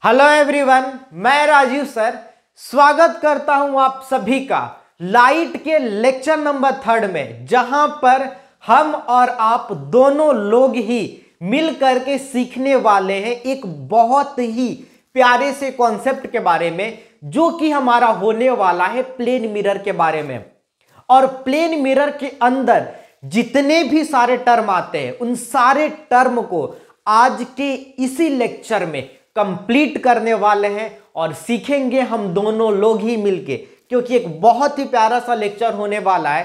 Hello everyone, मैं Rajiv sir स्वागत करता हूं आप सभी का लाइट के लेक्चर नंबर 3 में, जहां पर हम और आप दोनों लोग ही मिल करके सीखने वाले हैं एक बहुत ही प्यारे से कॉन्सेप्ट के बारे में, जो कि हमारा होने वाला है प्लेन मिरर के बारे में। और प्लेन मिरर के अंदर जितने भी सारे टर्म आते हैं, उन सारे टर्म को आज के इसी लेक्चर में कंप्लीट करने वाले हैं और सीखेंगे हम दोनों लोग ही मिलके, क्योंकि एक बहुत ही प्यारा सा लेक्चर होने वाला है।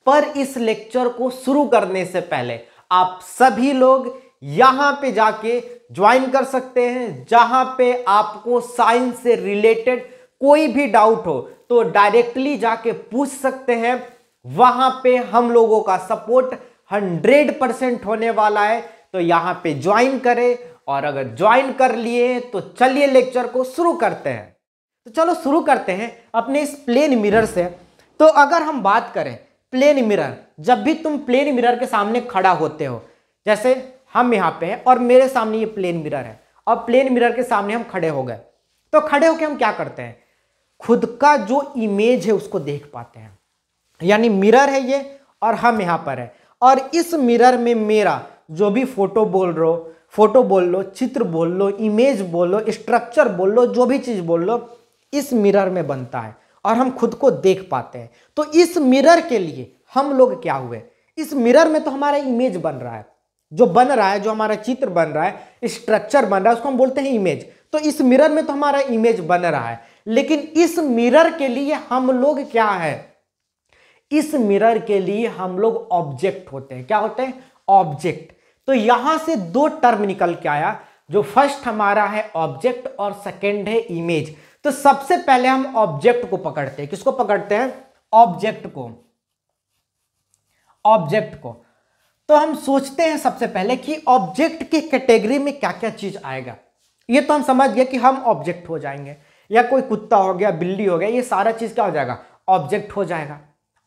पर इस लेक्चर को शुरू करने से पहले आप सभी लोग यहां पे जाके ज्वाइन कर सकते हैं, जहां पे आपको साइंस से रिलेटेड कोई भी डाउट हो तो डायरेक्टली जाके पूछ सकते हैं। वहां पे हम लोगों का सपोर्ट 100% होने वाला है, तो यहां पे ज्वाइन करें। और अगर ज्वाइन कर लिए तो चलिए लेक्चर को शुरू करते हैं। तो चलो शुरू करते हैं अपने इस प्लेन मिरर से। तो अगर हम बात करें प्लेन मिरर, जब भी तुम प्लेन मिरर के सामने खड़ा होते हो, जैसे हम यहाँ पे हैं और मेरे सामने ये प्लेन मिरर है और प्लेन मिरर के सामने हम खड़े हो गए, तो खड़े होकर हम क्या करते हैं? खुद का जो इमेज है उसको देख पाते हैं। यानी मिरर है ये और हम यहाँ पर है, और इस मिरर में मेरा जो भी फोटो बोल लो, चित्र बोल लो, इमेज बोल लो, स्ट्रक्चर बोल लो, जो भी चीज बोल लो, इस मिरर में बनता है और हम खुद को देख पाते हैं। तो इस मिरर के लिए हम लोग क्या हुए? इस मिरर में तो हमारा इमेज बन रहा है, जो हमारा चित्र बन रहा है, स्ट्रक्चर बन रहा है, उसको हम बोलते हैं इमेज। तो इस मिरर में तो हमारा इमेज बन रहा है, लेकिन इस मिरर के लिए हम लोग क्या है? इस मिरर के लिए हम लोग ऑब्जेक्ट होते हैं। क्या होते हैं? ऑब्जेक्ट। तो यहां से दो टर्म निकल के आया, जो फर्स्ट हमारा है ऑब्जेक्ट और सेकंड है इमेज। तो सबसे पहले हम ऑब्जेक्ट को पकड़ते हैं। किसको पकड़ते हैं? ऑब्जेक्ट को। ऑब्जेक्ट को। तो हम सोचते हैं सबसे पहले कि ऑब्जेक्ट की कैटेगरी में क्या क्या चीज आएगा। ये तो हम समझ गए कि हम ऑब्जेक्ट हो जाएंगे, या कोई कुत्ता हो गया, बिल्ली हो गया, ये सारा चीज क्या हो जाएगा? ऑब्जेक्ट हो जाएगा।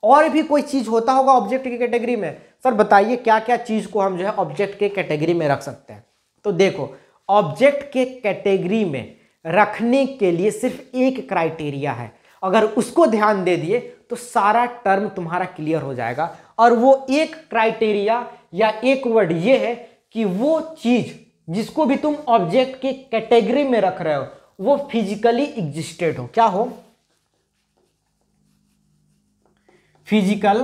और भी कोई चीज होता होगा ऑब्जेक्ट की कैटेगरी में? सर बताइए क्या क्या चीज को हम जो है ऑब्जेक्ट के कैटेगरी में रख सकते हैं। तो देखो, ऑब्जेक्ट के कैटेगरी में रखने के लिए सिर्फ एक क्राइटेरिया है। अगर उसको ध्यान दे दिए तो सारा टर्म तुम्हारा क्लियर हो जाएगा। और वो एक क्राइटेरिया या एक वर्ड ये है कि वो चीज जिसको भी तुम ऑब्जेक्ट के कैटेगरी में रख रहे हो वो फिजिकली एग्जिस्टेड हो। क्या हो? फिजिकल,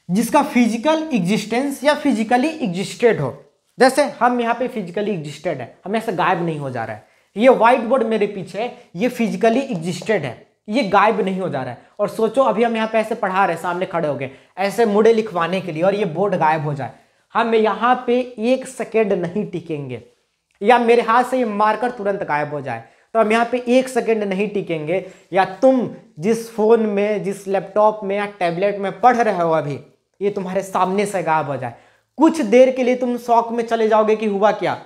जिसका फिजिकल एग्जिस्टेंस या फिजिकली एग्जिस्टेड हो। जैसे हम यहाँ पे फिजिकली एग्जिस्टेड है, हम ऐसे गायब नहीं हो जा रहा है। ये व्हाइट बोर्ड मेरे पीछे है, ये फिजिकली एग्जिस्टेड है, ये गायब नहीं हो जा रहा है। और सोचो अभी हम यहाँ पे ऐसे पढ़ा रहे हैं, सामने खड़े हो गए ऐसे मुड़े लिखवाने के लिए, और ये बोर्ड गायब हो जाए, हम यहाँ पे 1 सेकेंड नहीं टिकेंगे, या मेरे हाथ से ये मार्कर तुरंत गायब हो जाए तो हम यहाँ पे 1 सेकेंड नहीं टिकेंगे। या तुम जिस फोन में, जिस लैपटॉप में या टैबलेट में पढ़ रहे हो अभी, ये तुम्हारे सामने से गायब हो जाए, कुछ देर के लिए तुम शॉक में चले जाओगे कि हुआ क्या,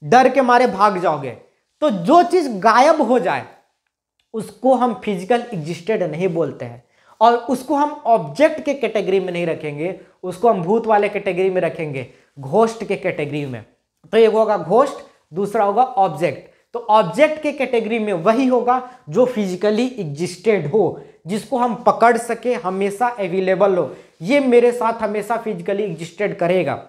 डर के मारे भाग जाओगे। तो जो चीज गायब हो जाए उसको हम फिजिकल एग्जिस्टेड नहीं बोलते हैं, और उसको हम ऑब्जेक्ट के कैटेगरी में नहीं रखेंगे, उसको हम भूत वाले कैटेगरी में रखेंगे, घोस्ट के कैटेगरी में। तो एक होगा घोस्ट, दूसरा होगा ऑब्जेक्ट। तो ऑब्जेक्ट के कैटेगरी में वही होगा जो फिजिकली एग्जिस्टेड हो, जिसको हम पकड़ सके, हमेशा अवेलेबल हो। ये मेरे साथ हमेशा फिजिकली एग्जिस्टेड करेगा,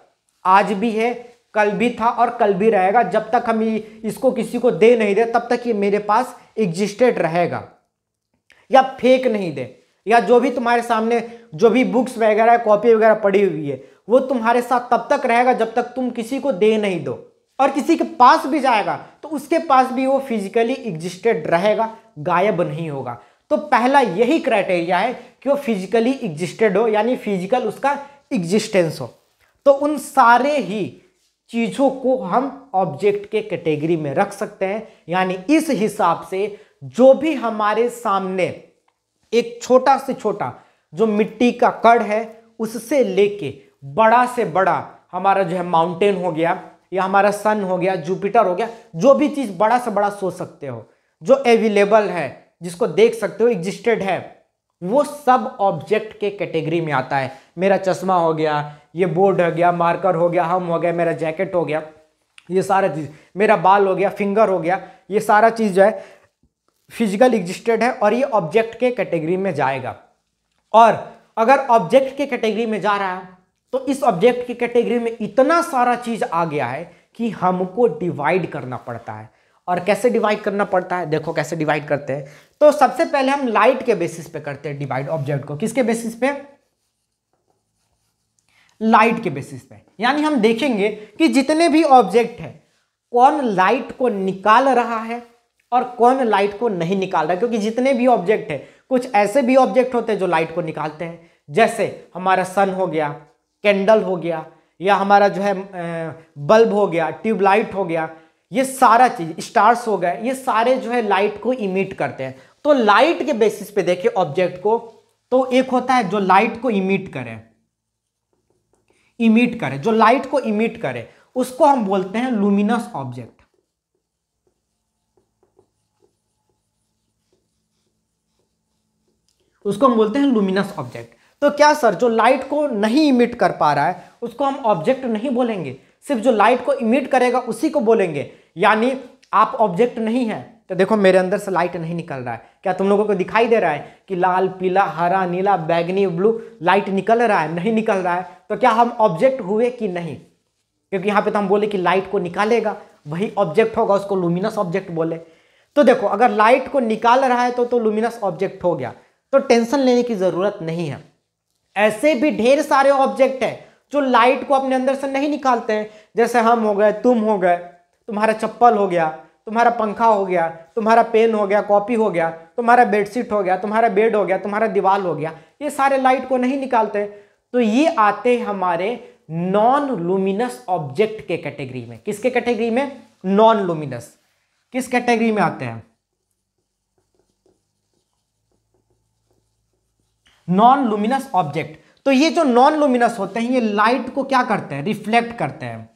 आज भी है, कल भी था और कल भी रहेगा। जब तक हम इसको किसी को दे नहीं दे तब तक ये मेरे पास एग्जिस्टेड रहेगा। या फेक नहीं दे, या जो भी तुम्हारे सामने जो भी बुक्स वगैरह, कॉपी वगैरह पड़ी हुई है, वो तुम्हारे साथ तब तक रहेगा जब तक तुम किसी को दे नहीं दो। और किसी के पास भी जाएगा तो उसके पास भी वो फिजिकली एग्जिस्टेड रहेगा, गायब नहीं होगा। तो पहला यही क्राइटेरिया है कि वो फिजिकली एग्जिस्टेड हो, यानी फिजिकल उसका एग्जिस्टेंस हो। तो उन सारे ही चीजों को हम ऑब्जेक्ट के कैटेगरी में रख सकते हैं। यानी इस हिसाब से जो भी हमारे सामने एक छोटा से छोटा जो मिट्टी का कण है, उससे लेके बड़ा से बड़ा हमारा जो है माउंटेन हो गया, या हमारा सन हो गया, जुपिटर हो गया, जो भी चीज बड़ा से बड़ा सोच सकते हो, जो अवेलेबल है, जिसको देख सकते हो, एग्जिस्टेड है, वो सब ऑब्जेक्ट के कैटेगरी में आता है। मेरा चश्मा हो गया, ये बोर्ड हो गया, मार्कर हो गया, हम हो गया, मेरा जैकेट हो गया, ये सारा चीज़, मेरा बाल हो गया, फिंगर हो गया, ये सारा चीज़ जो है फिजिकल एग्जिस्टेड है और ये ऑब्जेक्ट के कैटेगरी में जाएगा। और अगर ऑब्जेक्ट के कैटेगरी में जा रहा है तो इस ऑब्जेक्ट की कैटेगरी में इतना सारा चीज़ आ गया है कि हमको डिवाइड करना पड़ता है। और कैसे डिवाइड करना पड़ता है, देखो कैसे डिवाइड करते हैं। तो सबसे पहले हम लाइट के बेसिस पे करते हैं डिवाइड ऑब्जेक्ट को। किसके बेसिस पे? लाइट के बेसिस पे। यानी हम देखेंगे कि जितने भी ऑब्जेक्ट है कौन लाइट को निकाल रहा है और कौन लाइट को नहीं निकाल रहा है। क्योंकि जितने भी ऑब्जेक्ट है, कुछ ऐसे भी ऑब्जेक्ट होते हैं जो लाइट को निकालते हैं, जैसे हमारा सन हो गया, कैंडल हो गया, या हमारा जो है बल्ब हो गया, ट्यूबलाइट हो गया, ये सारा चीज, स्टार्स हो गए, ये सारे जो है लाइट को इमिट करते हैं। तो लाइट के बेसिस पे देखिए ऑब्जेक्ट को, तो एक होता है जो लाइट को इमिट करे, जो लाइट को इमिट करे उसको हम बोलते हैं लुमिनस ऑब्जेक्ट। उसको हम बोलते हैं लुमिनस ऑब्जेक्ट। तो क्या सर, जो लाइट को नहीं इमिट कर पा रहा है उसको हम ऑब्जेक्ट नहीं बोलेंगे, सिर्फ जो लाइट को इमिट करेगा उसी को बोलेंगे? यानी आप ऑब्जेक्ट नहीं है। तो देखो मेरे अंदर से लाइट नहीं निकल रहा है, क्या तुम लोगों को दिखाई दे रहा है कि लाल, पीला, हरा, नीला, बैगनी, ब्लू लाइट निकल रहा है? नहीं निकल रहा है। तो क्या हम ऑब्जेक्ट हुए कि नहीं? क्योंकि यहां पे तो हम बोले कि लाइट को निकालेगा, वही ऑब्जेक्ट होगा, उसको लुमिनस ऑब्जेक्ट बोले। तो देखो अगर लाइट को निकाल रहा है तो लुमिनस ऑब्जेक्ट हो गया, तो टेंशन लेने की जरूरत नहीं है। ऐसे भी ढेर सारे ऑब्जेक्ट हैं जो लाइट को अपने अंदर से नहीं निकालते हैं, जैसे हम हो गए, तुम हो गए, तुम्हारा चप्पल हो गया, तुम्हारा पंखा हो गया, तुम्हारा पेन हो गया, कॉपी हो गया, तुम्हारा बेडशीट हो गया, तुम्हारा बेड हो गया, तुम्हारा दीवार हो गया, ये सारे लाइट को नहीं निकालते। तो ये आते हैं हमारे नॉन लुमिनस ऑब्जेक्ट के कैटेगरी में। किसके कैटेगरी में? Non luminous. किस कैटेगरी में आते हैं? Non luminous object. तो ये जो नॉन लुमिनस होते हैं ये लाइट को क्या करते हैं? रिफ्लेक्ट करते हैं।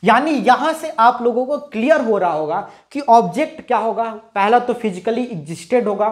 यानी यहां से आप लोगों को क्लियर हो रहा होगा कि ऑब्जेक्ट क्या होगा। पहला तो फिजिकली एग्जिस्टेड होगा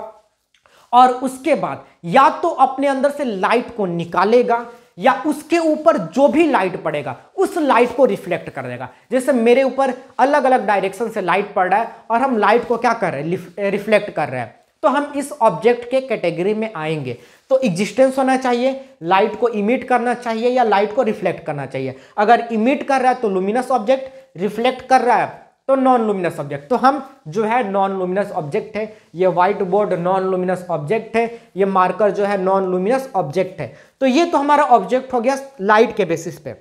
और उसके बाद या तो अपने अंदर से लाइट को निकालेगा या उसके ऊपर जो भी लाइट पड़ेगा उस लाइट को रिफ्लेक्ट कर देगा। जैसे मेरे ऊपर अलग अलग डायरेक्शन से लाइट पड़ रहा है और हम लाइट को क्या कर रहे हैं? रिफ्लेक्ट कर रहे हैं। तो हम इस ऑब्जेक्ट के कैटेगरी में आएंगे। तो एग्जिस्टेंस होना चाहिए, लाइट को इमिट करना चाहिए या लाइट को रिफ्लेक्ट करना चाहिए। अगर इमिट कर रहा है तो लुमिनस ऑब्जेक्ट, रिफ्लेक्ट कर रहा है तो नॉन लुमिनस ऑब्जेक्ट। तो हम जो है नॉन लुमिनस ऑब्जेक्ट है। ये white board non luminous object है, ये मार्कर जो है नॉन लुमिनस ऑब्जेक्ट है। तो ये तो हमारा ऑब्जेक्ट हो गया लाइट के बेसिस पे।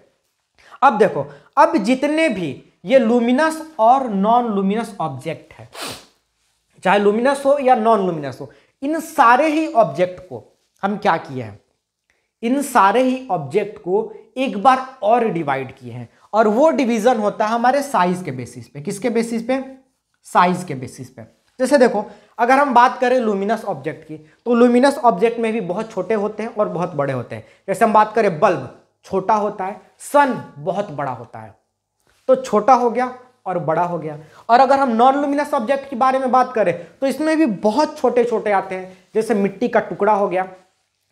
अब देखो, अब जितने भी ये लुमिनस और नॉन लुमिनस ऑब्जेक्ट है, चाहे लुमिनस हो या नॉन लुमिनस हो, इन सारे ही ऑब्जेक्ट को हम क्या किए हैं? इन सारे ही ऑब्जेक्ट को एक बार और डिवाइड किए हैं और वो डिवीजन होता है हमारे साइज के बेसिस पे। किसके बेसिस पे? साइज के बेसिस पे। जैसे देखो अगर हम बात करें लुमिनस ऑब्जेक्ट की तो लुमिनस ऑब्जेक्ट में भी बहुत छोटे होते हैं और बहुत बड़े होते हैं। जैसे हम बात करें बल्ब छोटा होता है, सन बहुत बड़ा होता है, तो छोटा हो गया और बड़ा हो गया। और अगर हम नॉन लुमिनस ऑब्जेक्ट के बारे में बात करें तो इसमें भी बहुत छोटे छोटे आते हैं। जैसे मिट्टी का टुकड़ा हो गया,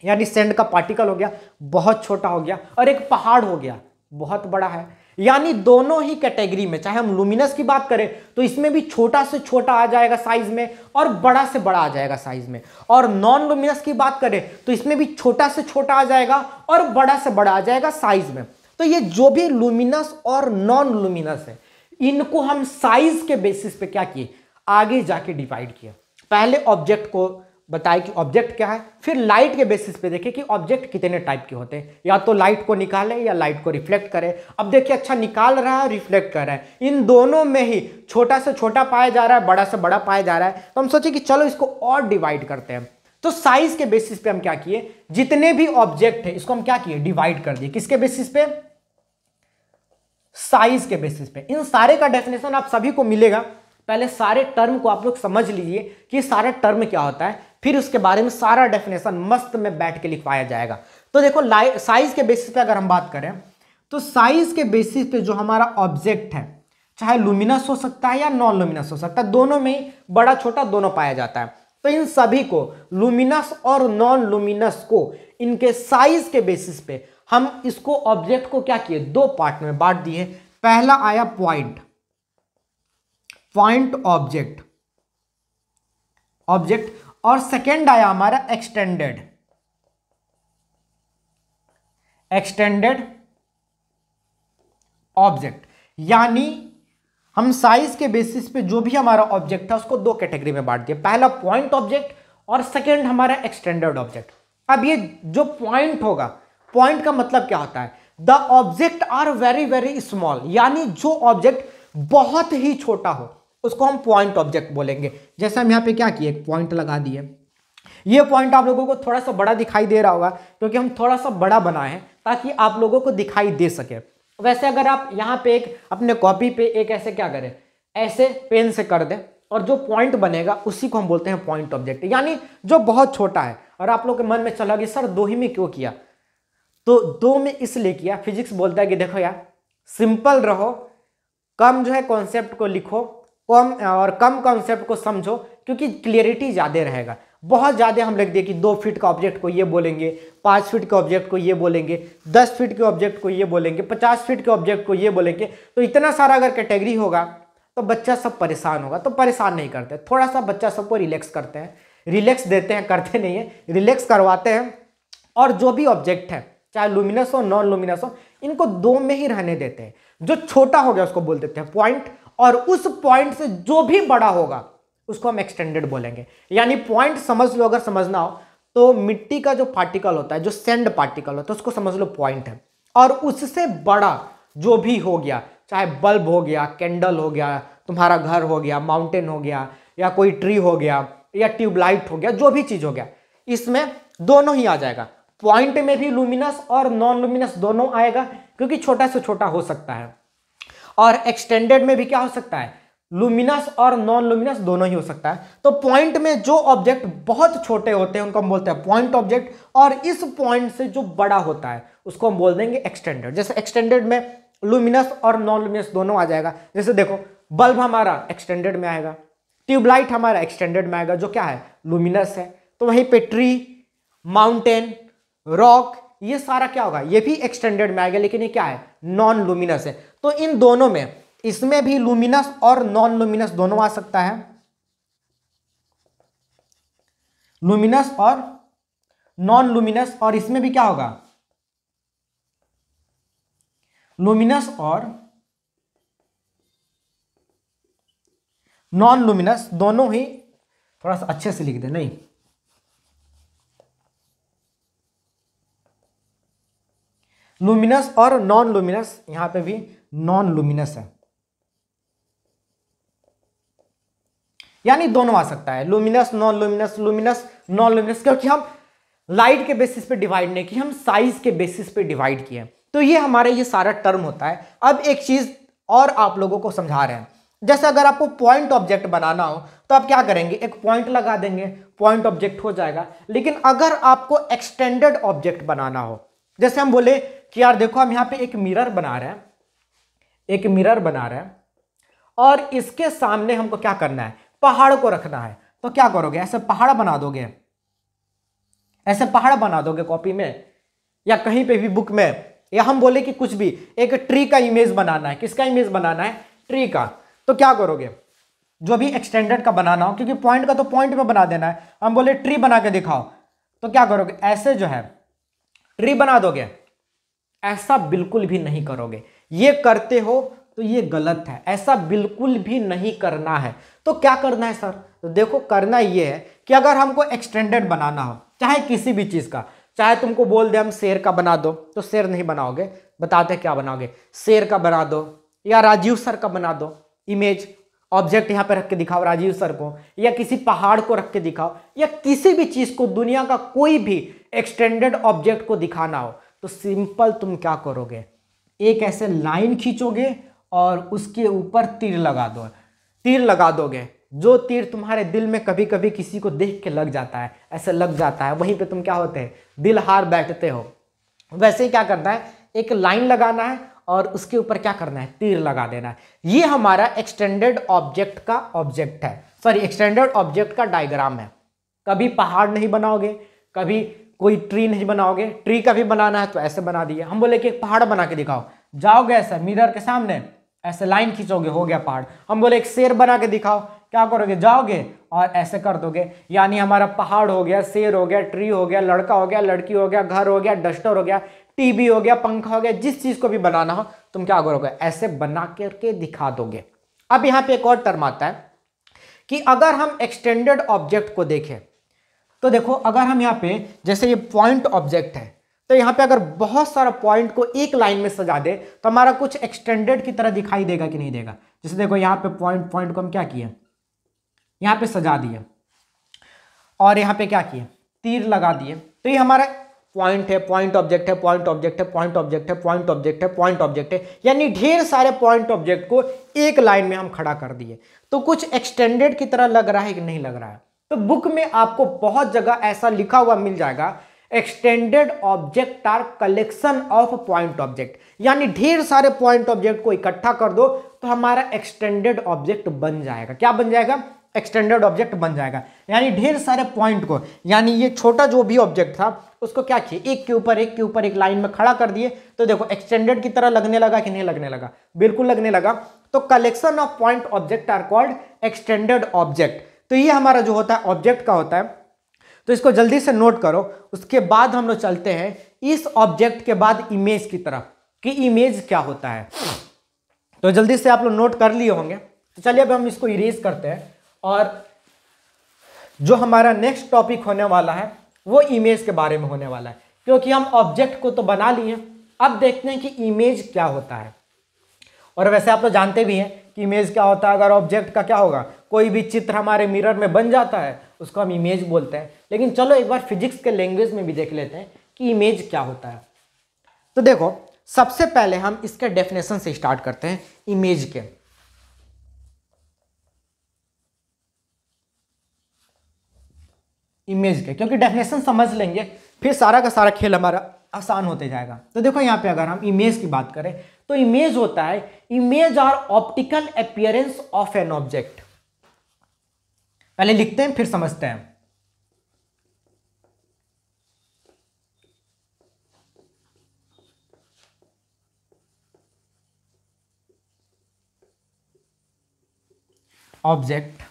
यानी सैंड का पार्टिकल हो गया, बहुत छोटा हो गया, और एक पहाड़ हो गया, बहुत बड़ा है। यानी दोनों ही कैटेगरी में, चाहे हम लुमिनस की बात करें तो इसमें भी छोटा से छोटा आ जाएगा साइज में और बड़ा से बड़ा आ जाएगा साइज में, और नॉन लुमिनस की बात करें तो इसमें भी छोटा से छोटा आ जाएगा और बड़ा से बड़ा आ जाएगा साइज में। तो ये जो भी लुमिनस और नॉन लुमिनस है इनको हम साइज के बेसिस पे क्या किए? आगे जाके डिवाइड किया। पहले ऑब्जेक्ट को बताए कि ऑब्जेक्ट क्या है, फिर लाइट के बेसिस पे देखे कि ऑब्जेक्ट कितने टाइप के होते हैं, या तो लाइट को निकाले या लाइट को रिफ्लेक्ट करे। अब देखिए अच्छा निकाल रहा है, रिफ्लेक्ट कर रहा है, इन दोनों में ही छोटा से छोटा पाया जा रहा है, बड़ा से बड़ा पाया जा रहा है। तो हम सोचे कि चलो इसको और डिवाइड करते हैं। तो साइज के बेसिस पे हम क्या किए? जितने भी ऑब्जेक्ट है इसको हम क्या किए? डिवाइड कर दिए। किसके बेसिस पे? साइज के बेसिस पे। इन सारे का डेफिनेशन आप सभी को मिलेगा। पहले सारे टर्म को आप लोग समझ लीजिए कि सारा टर्म क्या होता है, फिर उसके बारे में सारा डेफिनेशन मस्त में बैठ के लिखवाया जाएगा। तो देखो साइज के बेसिस पे अगर हम बात करें तो साइज के बेसिस पे जो हमारा ऑब्जेक्ट है, चाहे लुमिनस हो सकता है या नॉन लुमिनस हो सकता है, दोनों में बड़ा छोटा दोनों पाया जाता है। तो इन सभी को, लुमिनस और नॉन लुमिनस को, इनके साइज के बेसिस पे हम इसको ऑब्जेक्ट को क्या किए, दो पार्ट में बांट दिए। पहला आया पॉइंट ऑब्जेक्ट, और सेकेंड आया हमारा एक्सटेंडेड ऑब्जेक्ट। यानी हम साइज के बेसिस पे जो भी हमारा ऑब्जेक्ट था उसको दो कैटेगरी में बांट दिया, पहला पॉइंट ऑब्जेक्ट और सेकेंड हमारा एक्सटेंडेड ऑब्जेक्ट। अब ये जो पॉइंट होगा, पॉइंट का मतलब क्या होता है, the object are very very small, यानी जो ऑब्जेक्ट बहुत ही छोटा हो उसको हम पॉइंट ऑब्जेक्ट बोलेंगे। जैसे हम यहाँ पे क्या किए, एक पॉइंट लगा दिए। ये पॉइंट आप लोगों को थोड़ा सा बड़ा दिखाई दे रहा होगा क्योंकि हम थोड़ा सा बड़ा बनाए हैं ताकि आप लोगों को दिखाई दे सके। वैसे अगर आप यहाँ पे एक अपने कॉपी पे एक ऐसे क्या करें, ऐसे पेन से कर दें और जो पॉइंट बनेगा उसी को हम बोलते हैं पॉइंट ऑब्जेक्ट, यानी जो बहुत छोटा है। और आप लोग के मन में चला कि सर दो ही में क्यों किया, तो दो में इसलिए किया, फिजिक्स बोलता है कि देखो यार सिंपल रहो, कम जो है कॉन्सेप्ट को लिखो, कम कॉन्सेप्ट को समझो, क्योंकि क्लियरिटी ज़्यादा रहेगा। बहुत ज़्यादा हम लिख दिए कि 2 फीट का ऑब्जेक्ट को ये बोलेंगे, 5 फीट के ऑब्जेक्ट को ये बोलेंगे, 10 फीट के ऑब्जेक्ट को ये बोलेंगे, 50 फीट के ऑब्जेक्ट को ये बोलेंगे, तो इतना सारा अगर कैटेगरी होगा तो बच्चा सब परेशान होगा। तो परेशान नहीं करते, थोड़ा सा बच्चा सबको रिलैक्स करते हैं, रिलैक्स देते हैं, करते नहीं है, रिलैक्स करवाते हैं। और जो भी ऑब्जेक्ट है चाहे लुमिनस हो नॉन लुमिनस हो, इनको दो में ही रहने देते हैं। जो छोटा हो गया उसको बोल देते हैं पॉइंट, और उस पॉइंट से जो भी बड़ा होगा उसको हम एक्सटेंडेड बोलेंगे। यानी पॉइंट समझ लो, अगर समझना हो तो मिट्टी का जो पार्टिकल होता है, जो सैंड पार्टिकल होता है, उसको समझ लो पॉइंट है। और उससे बड़ा जो भी हो गया, चाहे बल्ब हो गया, कैंडल हो गया, तुम्हारा घर हो गया, माउंटेन हो गया, या कोई ट्री हो गया, या ट्यूबलाइट हो गया, जो भी चीज हो गया, इसमें दोनों ही आ जाएगा। पॉइंट में भी लुमिनस और नॉन लुमिनस दोनों आएगा, क्योंकि छोटा से छोटा हो सकता है। और एक्सटेंडेड में भी क्या हो सकता है, लुमिनस और नॉन लुमिनस दोनों ही हो सकता है। तो पॉइंट में जो ऑब्जेक्ट बहुत छोटे होते हैं उनको हम बोलते हैं पॉइंट ऑब्जेक्ट, और इस पॉइंट से जो बड़ा होता है उसको हम बोल देंगे एक्सटेंडेड। जैसे एक्सटेंडेड में लुमिनस और नॉन लुमिनस दोनों आ जाएगा। जैसे देखो बल्ब हमारा एक्सटेंडेड में आएगा, ट्यूबलाइट हमारा एक्सटेंडेड में आएगा, जो क्या है, लुमिनस है। तो वहीं पे ट्री, माउंटेन, रॉक, ये सारा क्या होगा, ये भी एक्सटेंडेड में आएगा, लेकिन ये क्या है, नॉन लुमिनस है। तो इन दोनों में, इसमें भी लुमिनस और नॉन लुमिनस दोनों आ सकता है, लुमिनस और नॉन लुमिनस, और इसमें भी क्या होगा, लुमिनस और नॉन लुमिनस दोनों ही। थोड़ा सा अच्छे से लिख दे, नहीं, लुमिनस और नॉन लुमिनस, यहां पे भी नॉन लुमिनस है, यानी दोनों आ सकता है, luminous non luminous, luminous non luminous, क्योंकि हम लाइट के बेसिस पे डिवाइड नहीं किए, हम साइज के बेसिस पे डिवाइड किए। तो ये हमारा ये सारा टर्म होता है। अब एक चीज और आप लोगों को समझा रहे हैं, जैसे अगर आपको पॉइंट ऑब्जेक्ट बनाना हो तो आप क्या करेंगे, एक पॉइंट लगा देंगे, पॉइंट ऑब्जेक्ट हो जाएगा। लेकिन अगर आपको एक्सटेंडेड ऑब्जेक्ट बनाना हो, जैसे हम बोले कि यार देखो हम यहाँ पे एक मिरर बना रहे हैं, एक मिरर बना रहे हैं, और इसके सामने हमको क्या करना है, पहाड़ को रखना है। तो क्या करोगे, ऐसे पहाड़ बना दोगे, ऐसे पहाड़ बना दोगे कॉपी में या कहीं पे भी बुक में, या हम बोले कि कुछ भी, एक ट्री का इमेज बनाना है। किसका इमेज बनाना है, ट्री का। तो क्या करोगे, जो भी एक्सटेंडेड का बनाना हो, क्योंकि पॉइंट का तो पॉइंट में बना देना है, हम बोले ट्री बना के दिखाओ, तो क्या करोगे, ऐसे जो है ट्री बना दोगे। ऐसा बिल्कुल भी नहीं करोगे, ये करते हो तो ये गलत है, ऐसा बिल्कुल भी नहीं करना है। तो क्या करना है सर, तो देखो करना ये है कि अगर हमको एक्सटेंडेड बनाना हो, चाहे किसी भी चीज का, चाहे तुमको बोल दे हम शेर का बना दो, तो शेर नहीं बनाओगे, बताते क्या बनाओगे, शेर का बना दो, या राजीव सर का बना दो इमेज, ऑब्जेक्ट यहां पे रख के दिखाओ राजीव सर को, या किसी पहाड़ को रख के दिखाओ, या किसी भी चीज को, दुनिया का कोई भी एक्सटेंडेड ऑब्जेक्ट को दिखाना हो, तो सिंपल तुम क्या करोगे, एक ऐसे लाइन खींचोगे और उसके ऊपर तीर लगा दो, तीर लगा दोगे। जो तीर तुम्हारे दिल में कभी कभी किसी को देख के लग जाता है, ऐसे लग जाता है, वहीं पे तुम क्या होते हैं, दिल हार बैठते हो। वैसे ही क्या करना है, एक लाइन लगाना है और उसके ऊपर क्या करना है, तीर लगा देना है। ये हमारा एक्सटेंडेड ऑब्जेक्ट का ऑब्जेक्ट है, सॉरी एक्सटेंडेड ऑब्जेक्ट का डायग्राम है। कभी पहाड़ नहीं बनाओगे, कभी कोई ट्री नहीं बनाओगे। ट्री का भी बनाना है तो ऐसे बना दिया। हम बोले कि एक पहाड़ बना के दिखाओ, जाओगे ऐसा मिरर के सामने ऐसे लाइन खींचोगे, हो गया पहाड़। हम बोले एक शेर बना के दिखाओ, क्या करोगे, जाओगे और ऐसे कर दोगे। यानी हमारा पहाड़ हो गया, शेर हो गया, ट्री हो गया, लड़का हो गया, लड़की हो गया, घर हो गया, डस्टर हो गया, टीवी हो गया, पंखा हो गया, जिस चीज को भी बनाना हो तुम क्या करोगे, ऐसे बना करके दिखा दोगे। अब यहाँ पे एक और टर्म आता है कि अगर हम एक्सटेंडेड ऑब्जेक्ट को देखें तो देखो, अगर हम यहाँ पे जैसे ये पॉइंट ऑब्जेक्ट है तो यहाँ पे अगर बहुत सारा पॉइंट को एक लाइन में सजा दे तो हमारा कुछ एक्सटेंडेड की तरह दिखाई देगा कि नहीं देगा। जैसे देखो यहाँ पे पॉइंट को हम क्या किए, यहाँ पे सजा दिए और यहाँ पे क्या किए, तीर लगा दिए। तो ये हमारा पॉइंट है, पॉइंट ऑब्जेक्ट है, पॉइंट ऑब्जेक्ट है, पॉइंट ऑब्जेक्ट है, पॉइंट ऑब्जेक्ट है, पॉइंट ऑब्जेक्ट है, यानी ढेर सारे पॉइंट ऑब्जेक्ट को एक लाइन में हम खड़ा कर दिए। तो कुछ एक्सटेंडेड की तरह लग रहा है कि नहीं लग रहा है। तो बुक में आपको बहुत जगह ऐसा लिखा हुआ मिल जाएगा, extended object are collection of point object, यानी ढेर सारे पॉइंट ऑब्जेक्ट को इकट्ठा कर दो तो हमारा एक्सटेंडेड ऑब्जेक्ट बन जाएगा। क्या बन जाएगा, एक्सटेंडेड ऑब्जेक्ट बन जाएगा। यानी ढेर सारे पॉइंट को, यानी ये छोटा जो भी ऑब्जेक्ट था उसको क्या किए, एक के ऊपर एक के ऊपर एक लाइन में खड़ा कर दिए। तो देखो एक्सटेंडेड की तरह लगने लगा कि नहीं लगने लगा, बिल्कुल लगने लगा। तो collection of point object are called extended object. तो ये हमारा जो होता है ऑब्जेक्ट का होता है। तो इसको जल्दी से नोट करो। उसके बाद हम लोग चलते हैं इस ऑब्जेक्ट के बाद इमेज की तरफ कि इमेज क्या होता है। तो जल्दी से आप लोग नोट कर लिए होंगे। तो चलिए अब हम इसको इरेज करते हैं और जो हमारा नेक्स्ट टॉपिक होने वाला है वो इमेज के बारे में होने वाला है, क्योंकि हम ऑब्जेक्ट को तो बना लिए, अब देखते हैं कि इमेज क्या होता है। और वैसे आप तो जानते भी हैं कि इमेज क्या होता है। अगर ऑब्जेक्ट का क्या होगा, कोई भी चित्र हमारे मिरर में बन जाता है उसको हम इमेज बोलते हैं। लेकिन चलो एक बार फिजिक्स के लैंग्वेज में भी देख लेते हैं कि इमेज क्या होता है। तो देखो सबसे पहले हम इसके डेफिनेशन से स्टार्ट करते हैं इमेज के। इमेज के, क्योंकि डेफिनेशन समझ लेंगे फिर सारा का सारा खेल हमारा आसान होते जाएगा। तो देखो यहाँ पे अगर हम इमेज की बात करें तो इमेज होता है, image are optical appearance of an object. पहले लिखते हैं फिर समझते हैं। ऑब्जेक्ट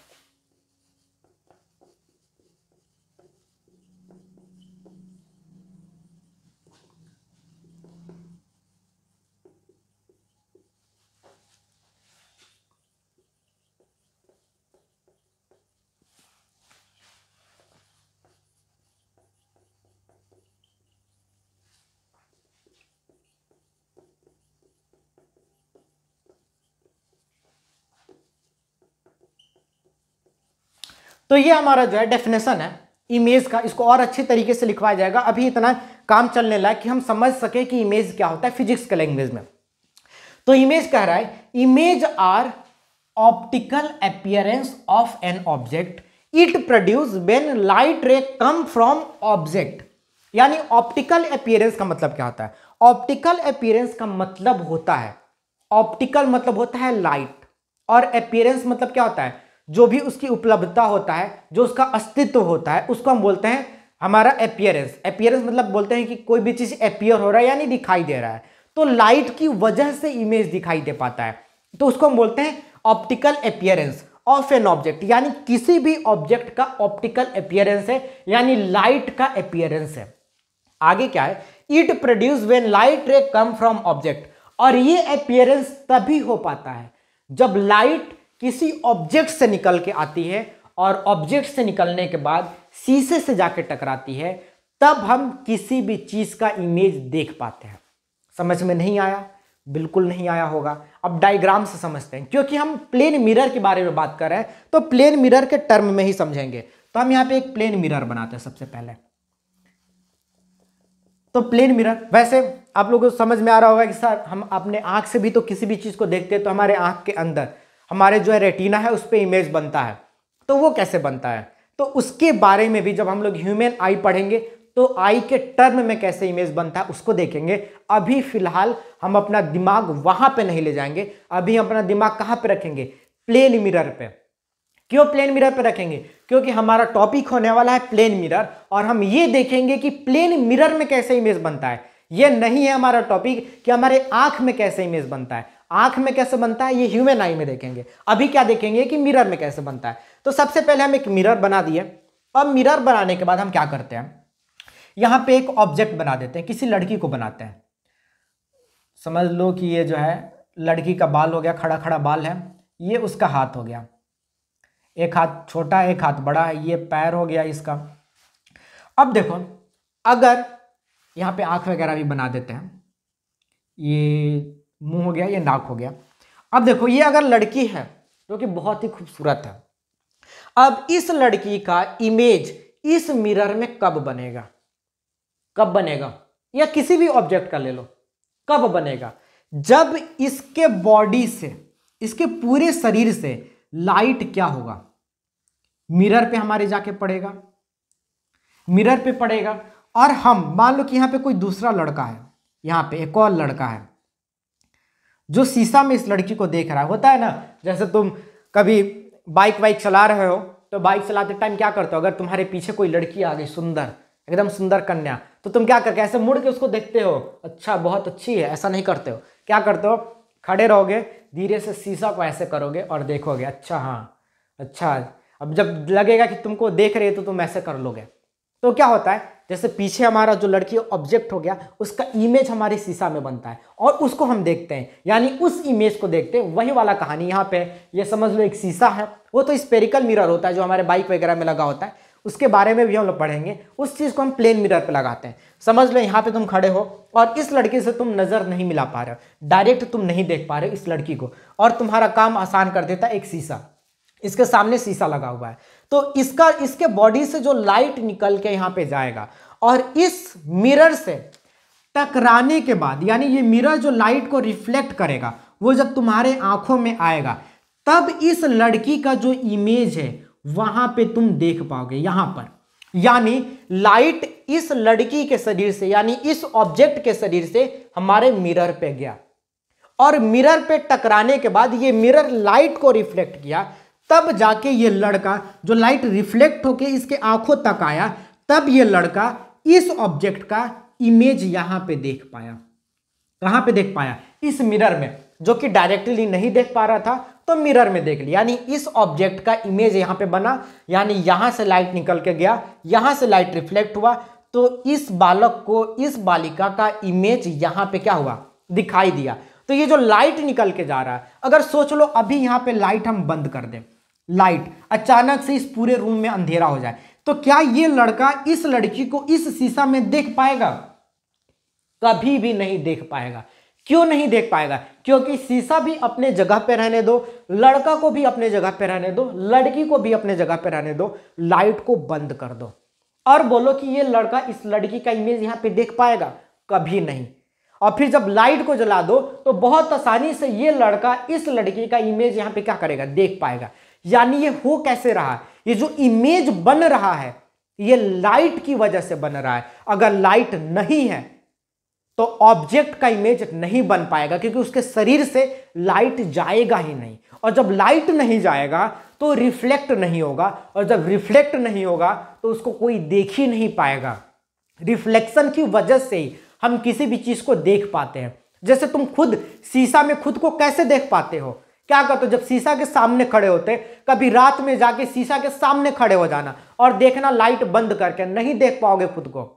तो ये हमारा जो है डेफिनेशन है इमेज का। इसको और अच्छी तरीके से लिखवाया जाएगा, अभी इतना काम चलने लगा कि हम समझ सके कि इमेज क्या होता है फिजिक्स के लैंग्वेज में। तो इमेज कह रहा है image are optical appearance of an object, it produce when light ray come from object. यानी ऑप्टिकल अपीयरेंस का मतलब क्या होता है, ऑप्टिकल अपीयरेंस का मतलब होता है, ऑप्टिकल मतलब होता है लाइट, और अपीयरेंस मतलब क्या होता है, जो भी उसकी उपलब्धता होता है, जो उसका अस्तित्व होता है, उसको हम बोलते हैं हमारा अपीयरेंस। अपीयरेंस मतलब बोलते हैं कि कोई भी चीज अपीयर हो रहा है यानी दिखाई दे रहा है। तो लाइट की वजह से इमेज दिखाई दे पाता है, तो उसको हम बोलते हैं optical appearance of an object. यानी किसी भी ऑब्जेक्ट का ऑप्टिकल अपीयरेंस है, यानी लाइट का अपीयरेंस है। आगे क्या है, it produce when light ray come from object. और ये अपीयरेंस तभी हो पाता है जब लाइट किसी ऑब्जेक्ट से निकल के आती है और ऑब्जेक्ट से निकलने के बाद शीशे से जाके टकराती है, तब हम किसी भी चीज का इमेज देख पाते हैं। समझ में नहीं आया, बिल्कुल नहीं आया होगा। अब डायग्राम से समझते हैं, क्योंकि हम प्लेन मिरर के बारे में बात कर रहे हैं तो प्लेन मिरर के टर्म में ही समझेंगे। तो हम यहाँ पे एक प्लेन मिरर बनाते हैं सबसे पहले। तो प्लेन मिरर, वैसे आप लोगों को समझ में आ रहा होगा कि सर हम अपने आंख से भी तो किसी भी चीज को देखते हैं, तो हमारे आंख के अंदर हमारे जो है रेटिना है उस पर इमेज बनता है। तो वो कैसे बनता है, तो उसके बारे में भी जब हम लोग ह्यूमन आई पढ़ेंगे तो आई के टर्म में कैसे इमेज बनता है उसको देखेंगे। अभी फिलहाल हम अपना दिमाग वहां पे नहीं ले जाएंगे, अभी हम अपना दिमाग कहां पे रखेंगे, प्लेन मिरर पे। क्यों प्लेन मिरर पे रखेंगे? क्योंकि हमारा टॉपिक होने वाला है प्लेन मिरर, और हम ये देखेंगे कि प्लेन मिरर में कैसे इमेज बनता है। ये नहीं है हमारा टॉपिक कि हमारे आंख में कैसे इमेज बनता है। आंख में कैसे बनता है ये ह्यूमन आई में देखेंगे। अभी क्या देखेंगे कि मिरर में कैसे बनता है। तो सबसे पहले हम एक मिरर बना दिए। अब मिरर बनाने के बाद हम क्या करते हैं, यहां पे एक ऑब्जेक्ट बना देते हैं, किसी लड़की को बनाते हैं। समझ लो कि ये जो है लड़की का बाल हो गया, खड़ा खड़ा बाल है, ये उसका हाथ हो गया, एक हाथ छोटा है एक हाथ बड़ा है, ये पैर हो गया इसका। अब देखो, अगर यहाँ पे आंख वगैरह भी बना देते हैं, ये मुंह हो गया, ये नाक हो गया। अब देखो, ये अगर लड़की है जो कि बहुत ही खूबसूरत है, अब इस लड़की का इमेज इस मिरर में कब बनेगा? कब बनेगा? या किसी भी ऑब्जेक्ट का ले लो, कब बनेगा? जब इसके बॉडी से, इसके पूरे शरीर से लाइट क्या होगा, मिरर पे हमारे जाके पड़ेगा, मिरर पे पड़ेगा। और हम मान लो कि यहां पे कोई दूसरा लड़का है, यहां पे एक और लड़का है जो शीशा में इस लड़की को देख रहा है। होता है ना, जैसे तुम कभी बाइक वाइक चला रहे हो तो बाइक चलाते टाइम क्या करते हो, अगर तुम्हारे पीछे कोई लड़की आ गई सुंदर, एकदम सुंदर कन्या, तो तुम क्या करके ऐसे मुड़ के उसको देखते हो, अच्छा बहुत अच्छी है, ऐसा नहीं करते हो। क्या करते हो, खड़े रहोगे, धीरे से शीशा को ऐसे करोगे और देखोगे, अच्छा हाँ अच्छा। अब जब लगेगा कि तुमको देख रहे हो तो तुम ऐसे कर लोगे। तो क्या होता है, जैसे पीछे हमारा जो लड़की ऑब्जेक्ट हो गया, उसका इमेज हमारे शीशा में बनता है और उसको हम देखते हैं, यानी उस इमेज को देखते हैं। वही वाला कहानी यहाँ पे, ये समझ लो एक शीशा है, वो तो स्पेरिकल मिरर होता है जो हमारे बाइक वगैरह में लगा होता है, उसके बारे में भी हम लोग पढ़ेंगे। उस चीज़ को हम प्लेन मिरर पे लगाते हैं। समझ लो यहाँ पे तुम खड़े हो और इस लड़की से तुम नज़र नहीं मिला पा रहे हो, डायरेक्ट तुम नहीं देख पा रहे हो इस लड़की को, और तुम्हारा काम आसान कर देता है एक शीशा, इसके सामने शीशा लगा हुआ है। तो इसके बॉडी से जो लाइट निकल के यहाँ पे जाएगा और इस मिरर से टकराने के बाद, यानी ये मिरर जो लाइट को रिफ्लेक्ट करेगा, वो जब तुम्हारे आंखों में आएगा, तब इस लड़की का जो इमेज है वहां पे तुम देख पाओगे यहां पर। यानी लाइट इस लड़की के शरीर से, यानी इस ऑब्जेक्ट के शरीर से हमारे मिरर पे गया, और मिरर पे टकराने के बाद ये मिरर लाइट को रिफ्लेक्ट किया, तब जाके ये लड़का जो लाइट रिफ्लेक्ट होके इसके आंखों तक आया, तब ये लड़का इस ऑब्जेक्ट का इमेज यहां पे देख पाया। कहां पे देख पाया? इस मिरर में, जो कि डायरेक्टली नहीं देख पा रहा था तो मिरर में देख लिया। यानी इस ऑब्जेक्ट का इमेज यहां पे बना, यानी यहां से लाइट निकल के गया, यहां से लाइट रिफ्लेक्ट हुआ, तो इस बालक को, इस बालिका का इमेज यहां पे क्या हुआ, दिखाई दिया। तो ये जो लाइट निकल के जा रहा है, अगर सोच लो अभी यहां पे लाइट हम बंद कर दें, लाइट अचानक से इस पूरे रूम में अंधेरा हो जाए, तो क्या ये लड़का इस लड़की को इस शीशा में देख पाएगा? कभी भी नहीं देख पाएगा। क्यों नहीं देख पाएगा? क्योंकि शीशा भी अपने जगह पे रहने दो, लड़का को भी अपने जगह पे रहने दो, लड़की को भी अपने जगह पे रहने दो, लाइट को बंद कर दो और बोलो कि ये लड़का इस लड़की का इमेज यहां पे देख पाएगा? कभी नहीं। और फिर जब लाइट को जला दो तो बहुत आसानी से ये लड़का इस लड़की का इमेज यहां पे क्या करेगा, देख पाएगा। यानी ये हो कैसे रहा? ये जो इमेज बन रहा है ये लाइट की वजह से बन रहा है। अगर लाइट नहीं है तो ऑब्जेक्ट का इमेज नहीं बन पाएगा, क्योंकि उसके शरीर से लाइट जाएगा ही नहीं, और जब लाइट नहीं जाएगा तो रिफ्लेक्ट नहीं होगा, और जब रिफ्लेक्ट नहीं होगा तो उसको कोई देख ही नहीं पाएगा। रिफ्लेक्शन की वजह से ही हम किसी भी चीज को देख पाते हैं। जैसे तुम खुद शीशा में खुद को कैसे देख पाते हो? क्या करते हो? जब शीशा के सामने खड़े होते, कभी रात में जाके शीशा के सामने खड़े हो जाना और देखना लाइट बंद करके, नहीं देख पाओगे खुद को।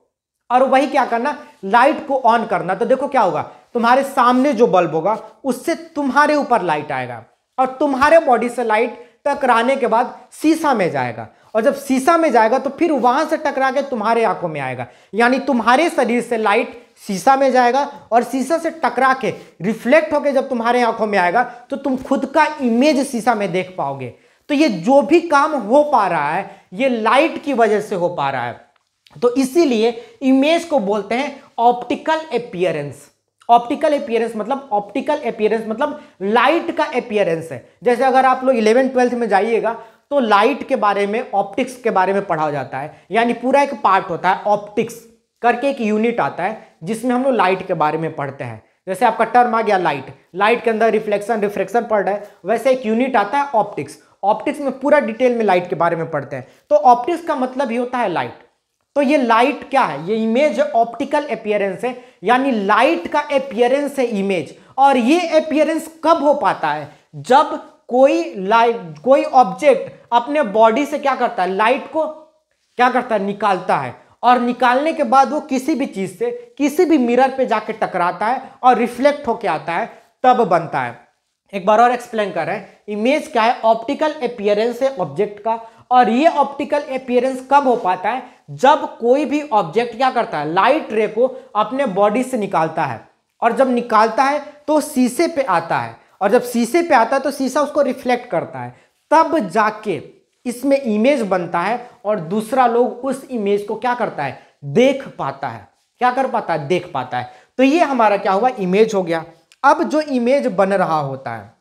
और वही क्या करना, लाइट को ऑन करना, तो देखो क्या होगा, तुम्हारे सामने जो बल्ब होगा उससे तुम्हारे ऊपर लाइट आएगा, और तुम्हारे बॉडी से लाइट टकराने के बाद शीशा में जाएगा, और जब शीशा में जाएगा तो फिर वहां से टकरा के तुम्हारे आंखों में आएगा। यानी तुम्हारे शरीर से लाइट शीशा में जाएगा और शीशा से टकरा के रिफ्लेक्ट होकर जब तुम्हारे आंखों में आएगा तो तुम खुद का इमेज शीशा में देख पाओगे। तो ये जो भी काम हो पा रहा है ये लाइट की वजह से हो पा रहा है। तो इसीलिए इमेज को बोलते हैं ऑप्टिकल अपीयरेंस। ऑप्टिकल अपीयरेंस मतलब लाइट का अपीयरेंस है। जैसे अगर आप लोग 11th-12th में जाइएगा तो लाइट के बारे में, ऑप्टिक्स के बारे में पढ़ा जाता है। यानी पूरा एक पार्ट होता है ऑप्टिक्स करके, एक यूनिट आता है जिसमें हम लोग लाइट के बारे में पढ़ते हैं। जैसे आपका टर्म आ गया लाइट, लाइट के अंदर रिफ्लेक्शन रिफ्रैक्शन पढ़ रहे हैं, वैसे एक यूनिट आता है ऑप्टिक्स। ऑप्टिक्स में पूरा डिटेल में लाइट के बारे में पढ़ते हैं। तो ऑप्टिक्स का मतलब ही होता है लाइट। तो ये लाइट क्या है? ये इमेज ऑप्टिकल अपीयरेंस है, यानी लाइट का अपीयरेंस है इमेज। और ये अपीयरेंस कब हो पाता है? जब कोई ऑब्जेक्ट अपने बॉडी से क्या करता है, लाइट को क्या करता है, निकालता है, और निकालने के बाद वो किसी भी चीज से, किसी भी मिरर पे जाके टकराता है और रिफ्लेक्ट होके आता है, तब बनता है। एक बार और एक्सप्लेन कर रहे हैं, इमेज क्या है? ऑप्टिकल अपीयरेंस है ऑब्जेक्ट का। और ये ऑप्टिकल अपीयरेंस कब हो पाता है? जब कोई भी ऑब्जेक्ट क्या करता है, लाइट रे को अपने बॉडी से निकालता है, और जब निकालता है तो शीशे पे आता है, और जब शीशे पे आता है तो शीशा उसको रिफ्लेक्ट करता है, तब जाके इसमें इमेज बनता है, और दूसरा लोग उस इमेज को क्या करता है, देख पाता है। क्या कर पाता है? देख पाता है। तो ये हमारा क्या हुआ, इमेज हो गया। अब जो इमेज बन रहा होता है,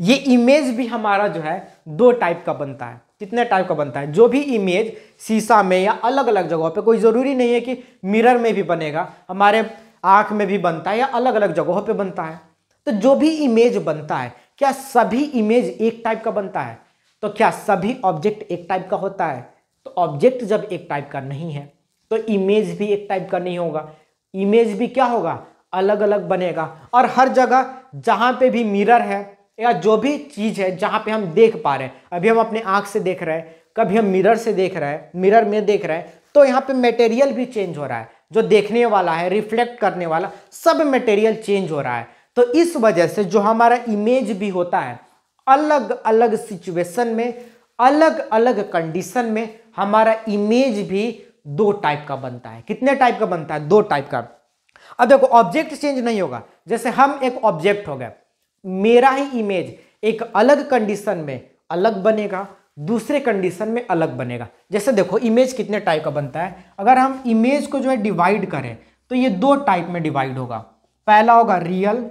ये इमेज भी हमारा जो है दो टाइप का बनता है। कितने टाइप का बनता है? जो भी इमेज शीशा में या अलग अलग जगहों पे, कोई जरूरी नहीं है कि मिरर में भी बनेगा, हमारे आंख में भी बनता है या अलग अलग जगहों पे बनता है। तो जो भी इमेज बनता है, क्या सभी इमेज एक टाइप का बनता है? तो क्या सभी ऑब्जेक्ट एक टाइप का होता है? तो ऑब्जेक्ट जब एक टाइप का नहीं है तो इमेज भी एक टाइप का नहीं होगा। इमेज भी क्या होगा, अलग अलग बनेगा। और हर जगह जहां पे भी मिरर है या जो भी चीज है जहां पे हम देख पा रहे हैं, अभी हम अपने आंख से देख रहे हैं, कभी हम मिरर से देख रहे हैं, मिरर में देख रहे हैं, तो यहाँ पे मटेरियल भी चेंज हो रहा है। जो देखने वाला है, रिफ्लेक्ट करने वाला, सब मटेरियल चेंज हो रहा है। तो इस वजह से जो हमारा इमेज भी होता है, अलग अलग सिचुएशन में, अलग अलग कंडीशन में हमारा इमेज भी दो टाइप का बनता है। कितने टाइप का बनता है? दो टाइप का। अब देखो, ऑब्जेक्ट चेंज नहीं होगा। जैसे हम एक ऑब्जेक्ट हो गए, मेरा ही इमेज एक अलग कंडीशन में अलग बनेगा, दूसरे कंडीशन में अलग बनेगा। जैसे देखो, इमेज कितने टाइप का बनता है? अगर हम इमेज को जो है डिवाइड करें तो ये दो टाइप में डिवाइड होगा। पहला होगा रियल,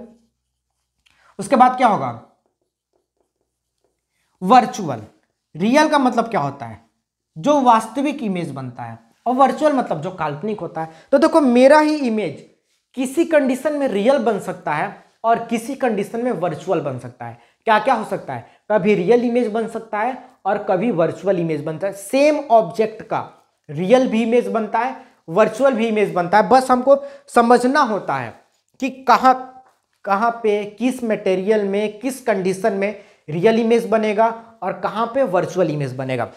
उसके बाद क्या होगा, वर्चुअल। रियल का मतलब क्या होता है? जो वास्तविक इमेज बनता है, और वर्चुअल मतलब जो काल्पनिक होता है। तो देखो, मेरा ही इमेज किसी कंडीशन में रियल बन सकता है और किसी कंडीशन में वर्चुअल बन सकता है। क्या क्या हो सकता है? कभी रियल इमेज बन सकता है और कभी वर्चुअल इमेज बनता है। सेम ऑब्जेक्ट का रियल भी इमेज बनता है, वर्चुअल भी इमेज बनता है। बस हमको समझना होता है कि कहां पे, किस मटेरियल में, किस कंडीशन में रियल इमेज बनेगा और कहां पे वर्चुअल इमेज बनेगा।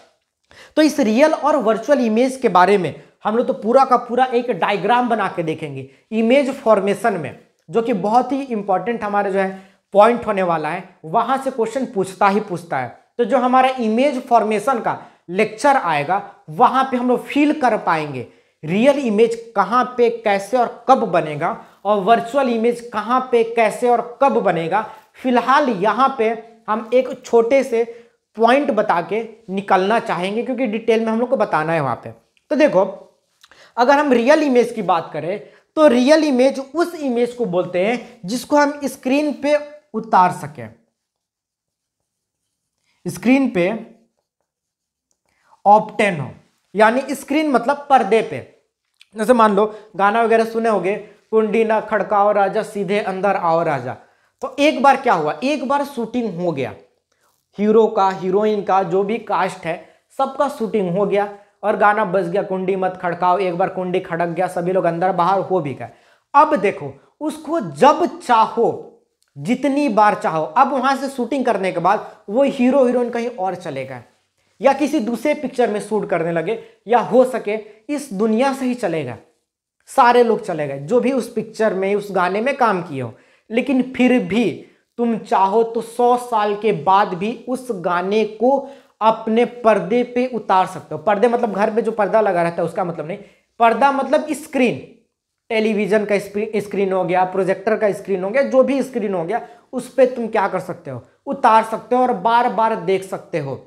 तो इस रियल और वर्चुअल इमेज के बारे में हम लोग तो पूरा का पूरा एक डायग्राम बना के देखेंगे इमेज फॉर्मेशन में, जो कि बहुत ही इंपॉर्टेंट हमारे जो है पॉइंट होने वाला है। वहां से क्वेश्चन पूछता है। तो जो हमारा इमेज फॉर्मेशन का लेक्चर आएगा, वहां पे हम लोग फील कर पाएंगे रियल इमेज कहां पे, कैसे और कब बनेगा, और वर्चुअल इमेज कहां पे, कैसे और कब बनेगा। फिलहाल यहां पे हम एक छोटे से पॉइंट बता के निकलना चाहेंगे, क्योंकि डिटेल में हम लोग को बताना है वहां पे। तो देखो, अगर हम रियल इमेज की बात करें तो रियल इमेज उस इमेज को बोलते हैं जिसको हम स्क्रीन पे उतार सकें। स्क्रीन पे ऑब्टेन हो, यानी स्क्रीन मतलब पर्दे पे। जैसे मान लो गाना वगैरह सुने होगे, कुंडी ना खड़काओ राजा, सीधे अंदर आओ राजा। तो एक बार क्या हुआ, एक बार शूटिंग हो गया, हीरो का, हीरोइन का, जो भी कास्ट है सबका शूटिंग हो गया और गाना बज गया, कुंडी मत खड़काओ। एक बार कुंडी खड़क गया, सभी लोग अंदर बाहर हो भी गए। अब देखो, उसको जब चाहो, जितनी बार चाहो, अब वहां से शूटिंग करने के बाद वो हीरो हीरोइन कहीं और चले गए या किसी दूसरे पिक्चर में शूट करने लगे, या हो सके इस दुनिया से ही चले गए, सारे लोग चले गए जो भी उस पिक्चर में, उस गाने में काम किए हो। लेकिन फिर भी तुम चाहो तो 100 साल के बाद भी उस गाने को अपने पर्दे पे उतार सकते हो। पर्दे मतलब घर पे जो पर्दा लगा रहता है उसका मतलब नहीं, पर्दा मतलब स्क्रीन, टेलीविजन का स्क्रीन हो गया, प्रोजेक्टर का स्क्रीन हो गया, जो भी स्क्रीन हो गया, उस पर तुम क्या कर सकते हो, उतार सकते हो और बार बार देख सकते हो,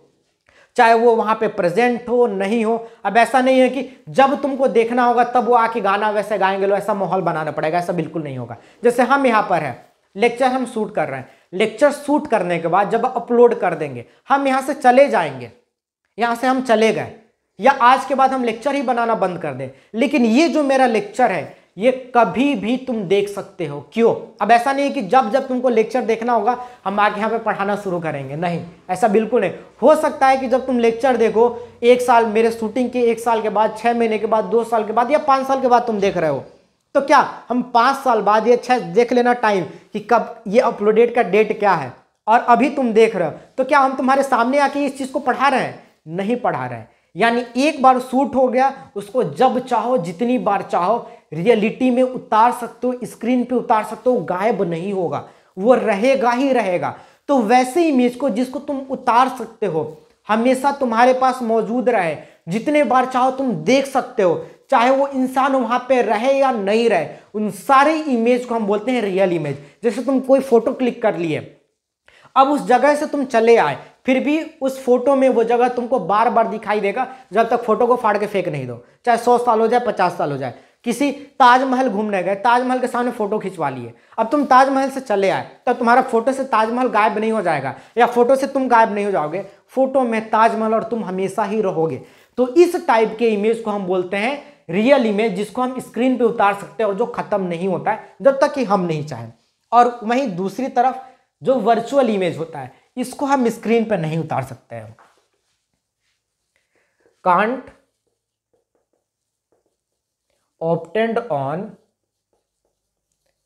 चाहे वो वहां पे प्रेजेंट हो नहीं हो। अब ऐसा नहीं है कि जब तुमको देखना होगा तब वो आके गाना वैसे गाएंगे, लो ऐसा माहौल बनाना पड़ेगा, ऐसा बिल्कुल नहीं होगा। जैसे हम यहाँ पर है, लेक्चर हम शूट कर रहे हैं, लेक्चर शूट करने के बाद जब अपलोड कर देंगे, हम यहाँ से चले जाएंगे, यहाँ से हम चले गए, या आज के बाद हम लेक्चर ही बनाना बंद कर दें, लेकिन ये जो मेरा लेक्चर है ये कभी भी तुम देख सकते हो। क्यों? अब ऐसा नहीं है कि जब जब तुमको लेक्चर देखना होगा हम आके यहाँ पे पढ़ाना शुरू करेंगे, नहीं, ऐसा बिल्कुल नहीं। हो सकता है कि जब तुम लेक्चर देखो 1 साल, मेरे शूटिंग के 1 साल के बाद, 6 महीने के बाद, 2 साल के बाद या 5 साल के बाद तुम देख रहे हो, तो क्या हम 5 साल बाद ये 6 देख लेना टाइम कि कब ये अपलोडेड का डेट क्या है, और अभी तुम देख रहे हो, तो क्या हम तुम्हारे सामने आके इस चीज को पढ़ा रहे हैं? नहीं पढ़ा रहे हैं। यानी एक बार शूट हो गया, उसको जब चाहो जितनी बार चाहो रियलिटी में उतार सकते हो, स्क्रीन पे उतार सकते हो, गायब नहीं होगा, वो रहेगा ही रहेगा। तो वैसे इमेज को जिसको तुम उतार सकते हो, हमेशा तुम्हारे पास मौजूद रहे, जितने बार चाहो तुम देख सकते हो, चाहे वो इंसान वहां पे रहे या नहीं रहे, उन सारे इमेज को हम बोलते हैं रियल इमेज। जैसे तुम कोई फोटो क्लिक कर लिए, अब उस जगह से तुम चले आए, फिर भी उस फोटो में वो जगह तुमको बार बार दिखाई देगा जब तक फोटो को फाड़ के फेंक नहीं दो, चाहे 100 साल हो जाए, 50 साल हो जाए। किसी ताजमहल घूमने गए, ताजमहल के सामने फोटो खिंचवा लिए, अब तुम ताजमहल से चले आए, तब तो तुम्हारा फोटो से ताजमहल गायब नहीं हो जाएगा, या फोटो से तुम गायब नहीं हो जाओगे, फोटो में ताजमहल और तुम हमेशा ही रहोगे। तो इस टाइप के इमेज को हम बोलते हैं रियल इमेज, जिसको हम स्क्रीन पे उतार सकते हैं और जो खत्म नहीं होता है जब तक कि हम नहीं चाहें। और वहीं दूसरी तरफ जो वर्चुअल इमेज होता है, इसको हम स्क्रीन पे नहीं उतार सकते हैं। कांट ऑब्टेन्ड ऑन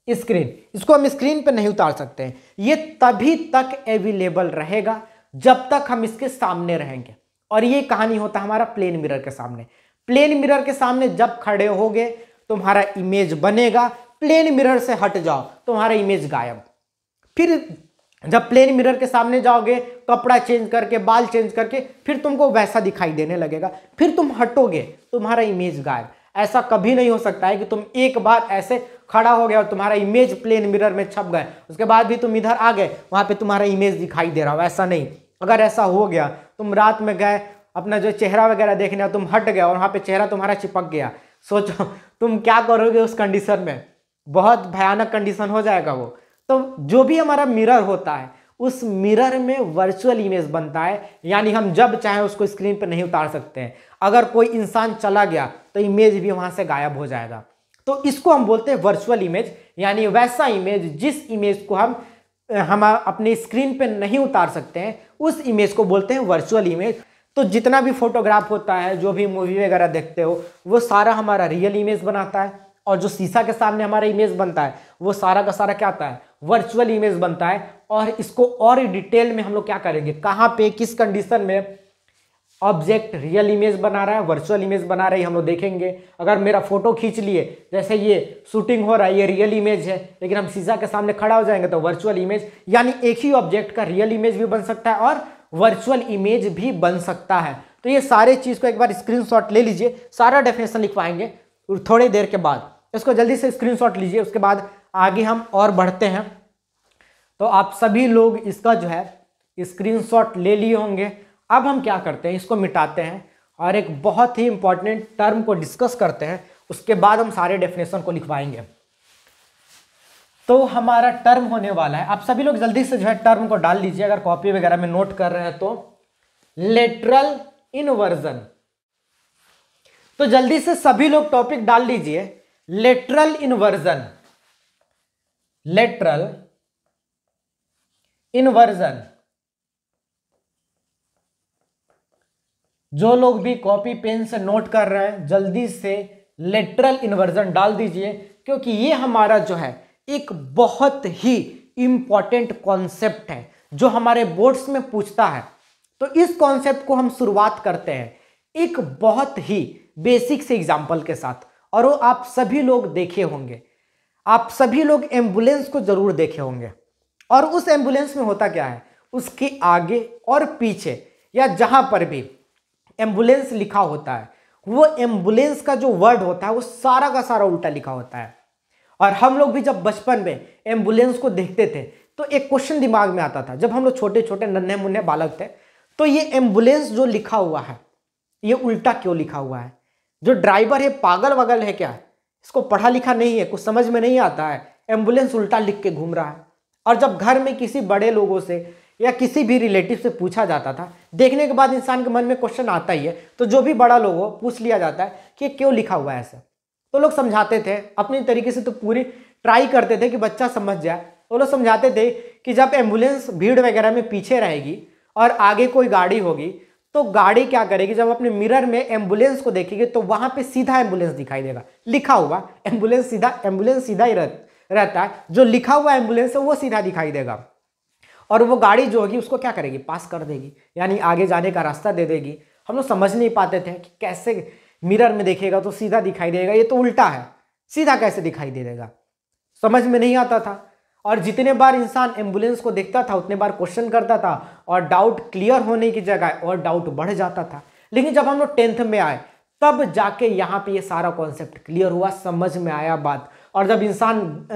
स्क्रीन, इसको हम स्क्रीन पे नहीं उतार सकते हैं। ये तभी तक अवेलेबल रहेगा जब तक हम इसके सामने रहेंगे। और ये कहानी होता है हमारा प्लेन मिरर के सामने। प्लेन मिरर के सामने जब खड़े होगे तुम्हारा इमेज बनेगा, प्लेन मिरर से हट जाओ तुम्हारा इमेज गायब। फिर जब प्लेन मिरर के सामने जाओगे, कपड़ा चेंज करके, बाल चेंज करके, फिर तुमको वैसा दिखाई देने लगेगा, फिर तुम हटोगे, तुम्हारा इमेज गायब। ऐसा कभी नहीं हो सकता है कि तुम एक बार ऐसे खड़ा हो गए और तुम्हारा इमेज प्लेन मिरर में छप गए, उसके बाद भी तुम इधर आ गए, वहां पे तुम्हारा इमेज दिखाई दे रहा हो, ऐसा नहीं। अगर ऐसा हो गया, तुम रात में गए अपना जो चेहरा वगैरह देखने, तुम हट गया और वहां पे चेहरा तुम्हारा चिपक गया, सोचो तुम क्या करोगे उस कंडीशन में। बहुत भयानक कंडीशन हो जाएगा वो। तो जो भी हमारा मिरर होता है, उस मिरर में वर्चुअल इमेज बनता है, यानी हम जब चाहें उसको स्क्रीन पर नहीं उतार सकते हैं। अगर कोई इंसान चला गया तो इमेज भी वहां से गायब हो जाएगा। तो इसको हम बोलते हैं वर्चुअल इमेज, यानी वैसा इमेज जिस इमेज को हम अपनी स्क्रीन पे नहीं उतार सकते हैं, उस इमेज को बोलते हैं वर्चुअल इमेज। तो जितना भी फोटोग्राफ होता है, जो भी मूवी वगैरह देखते हो, वो सारा हमारा रियल इमेज बनाता है, और जो शीशा के सामने हमारा इमेज बनता है वो सारा का सारा क्या आता है, वर्चुअल इमेज बनता है। और इसको और डिटेल में हम लोग क्या करेंगे, कहाँ पे किस कंडीशन में ऑब्जेक्ट रियल इमेज बना रहा है, वर्चुअल इमेज बना रही है, हम लोग देखेंगे। अगर मेरा फोटो खींच लिए, जैसे ये शूटिंग हो रहा है, ये रियल इमेज है, लेकिन हम शीशा के सामने खड़ा हो जाएंगे तो वर्चुअल इमेज। यानी एक ही ऑब्जेक्ट का रियल इमेज भी बन सकता है और वर्चुअल इमेज भी बन सकता है। तो ये सारे चीज को एक बार स्क्रीनशॉट ले लीजिए, सारा डेफिनेशन लिखवाएंगे थोड़ी देर के बाद, इसको जल्दी से स्क्रीनशॉट लीजिए, उसके बाद आगे हम और बढ़ते हैं। तो आप सभी लोग इसका जो है स्क्रीनशॉट ले लिए होंगे। अब हम क्या करते हैं, इसको मिटाते हैं और एक बहुत ही इंपॉर्टेंट टर्म को डिस्कस करते हैं, उसके बाद हम सारे डेफिनेशन को लिखवाएंगे। तो हमारा टर्म होने वाला है, आप सभी लोग जल्दी से जो है टर्म को डाल लीजिए, अगर कॉपी वगैरह में नोट कर रहे हैं तो। लेटरल इनवर्जन, तो जल्दी से सभी लोग टॉपिक डाल लीजिए। Lateral inversion, lateral inversion. जो लोग भी कॉपी पेन से नोट कर रहे हैं जल्दी से लेटरल इन्वर्जन डाल दीजिए, क्योंकि ये हमारा जो है एक बहुत ही इंपॉर्टेंट कॉन्सेप्ट है जो हमारे बोर्ड्स में पूछता है। तो इस कॉन्सेप्ट को हम शुरुआत करते हैं एक बहुत ही बेसिक से एग्जांपल के साथ, और वो आप सभी लोग देखे होंगे। आप सभी लोग एम्बुलेंस को जरूर देखे होंगे, और उस एम्बुलेंस में होता क्या है, उसके आगे और पीछे या जहां पर भी एम्बुलेंस लिखा होता है, वो एम्बुलेंस का जो वर्ड होता है वो सारा का सारा उल्टा लिखा होता है। और हम लोग भी जब बचपन में एम्बुलेंस को देखते थे तो एक क्वेश्चन दिमाग में आता था, जब हम लोग छोटे छोटे नन्हे मुन्ने बालक थे, तो ये एम्बुलेंस जो लिखा हुआ है ये उल्टा क्यों लिखा हुआ है? जो ड्राइवर है पागल वगल है क्या? इसको पढ़ा लिखा नहीं है, कुछ समझ में नहीं आता है, एम्बुलेंस उल्टा लिख के घूम रहा है। और जब घर में किसी बड़े लोगों से या किसी भी रिलेटिव से पूछा जाता था, देखने के बाद इंसान के मन में क्वेश्चन आता ही है, तो जो भी बड़ा लोग हो पूछ लिया जाता है कि क्यों लिखा हुआ है ऐसा, तो लोग समझाते थे अपनी तरीके से, तो पूरी ट्राई करते थे कि बच्चा समझ जाए। वो लोग समझाते थे कि जब एम्बुलेंस भीड़ वगैरह में पीछे रहेगी और आगे कोई गाड़ी होगी, तो गाड़ी क्या करेगी, जब अपने मिरर में एम्बुलेंस को देखेगी तो वहां पे सीधा एम्बुलेंस दिखाई देगा, लिखा हुआ एम्बुलेंस सीधा ही रहता है, जो लिखा हुआ एम्बुलेंस है वो सीधा दिखाई देगा। और वो गाड़ी जो होगी उसको क्या करेगी, पास कर देगी, यानी आगे जाने का रास्ता दे देगी। हम लोग समझ नहीं पाते थे कि कैसे मिरर में देखेगा तो सीधा दिखाई देगा, ये तो उल्टा है, सीधा कैसे दिखाई दे देगा, समझ में नहीं आता था। और जितने बार इंसान एम्बुलेंस को देखता था उतने बार क्वेश्चन करता था और डाउट क्लियर होने की जगह और डाउट बढ़ जाता था। लेकिन जब हम लोग 10th में आए तब जाके यहाँ पे ये सारा कॉन्सेप्ट क्लियर हुआ, समझ में आया बात। और जब इंसान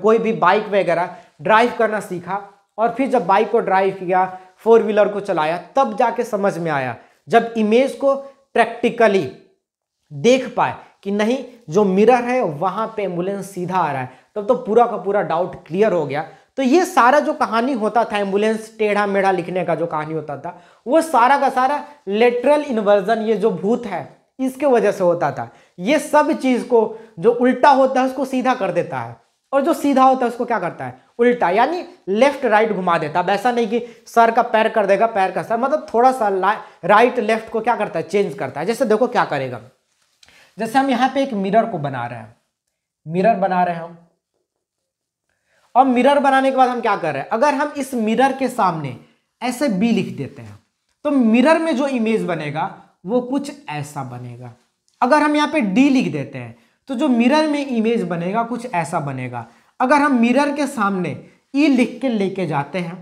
कोई भी बाइक वगैरह ड्राइव करना सीखा और फिर जब बाइक को ड्राइव किया, 4 व्हीलर को चलाया, तब जाके समझ में आया, जब इमेज को प्रैक्टिकली देख पाए कि नहीं जो मिरर है वहां पे एम्बुलेंस सीधा आ रहा है, तब तो पूरा का पूरा डाउट क्लियर हो गया। तो ये सारा जो कहानी होता था, एम्बुलेंस टेढ़ा मेढ़ा लिखने का जो कहानी होता था, वो सारा का सारा लेटरल इन्वर्जन, ये जो भूत है इसके वजह से होता था। ये सब चीज को जो उल्टा होता है उसको सीधा कर देता है, और जो सीधा होता है उसको क्या करता है, उल्टा, यानी लेफ्ट राइट घुमा देता है। वैसा नहीं कि सर का पैर कर देगा, पैर का सर, मतलब थोड़ा सा राइट लेफ्ट को क्या करता है, चेंज करता है। जैसे देखो क्या करेगा, जैसे हम यहाँ पे एक मिरर को बना रहे हैं, मिरर बना रहे हैं हम, और मिरर बनाने के बाद हम क्या कर रहे हैं, अगर हम इस मिरर के सामने ऐसे बी लिख देते हैं तो मिरर में जो इमेज बनेगा वो कुछ ऐसा बनेगा। अगर हम यहाँ पे डी लिख देते हैं तो जो मिरर में इमेज बनेगा कुछ ऐसा बनेगा। अगर हम मिरर के सामने ई लिख के लेके जाते हैं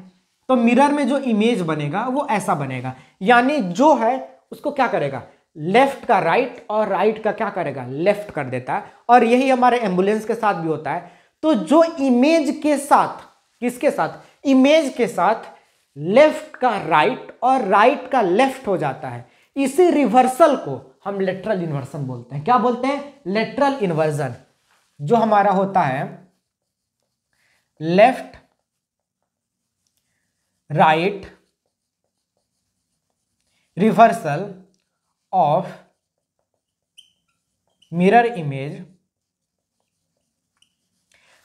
तो मिरर में जो इमेज बनेगा वो ऐसा बनेगा। यानी जो है उसको क्या करेगा, लेफ्ट का राइट और राइट का क्या करेगा, लेफ्ट कर देता है। और यही हमारे एम्बुलेंस के साथ भी होता है। तो जो इमेज के साथ, किसके साथ, इमेज के साथ लेफ्ट का राइट और राइट का लेफ्ट हो जाता है, इसी रिवर्सल को हम लेटरल इन्वर्जन बोलते हैं। क्या बोलते हैं, लेटरल इन्वर्जन। जो हमारा होता है left right reversal of mirror image,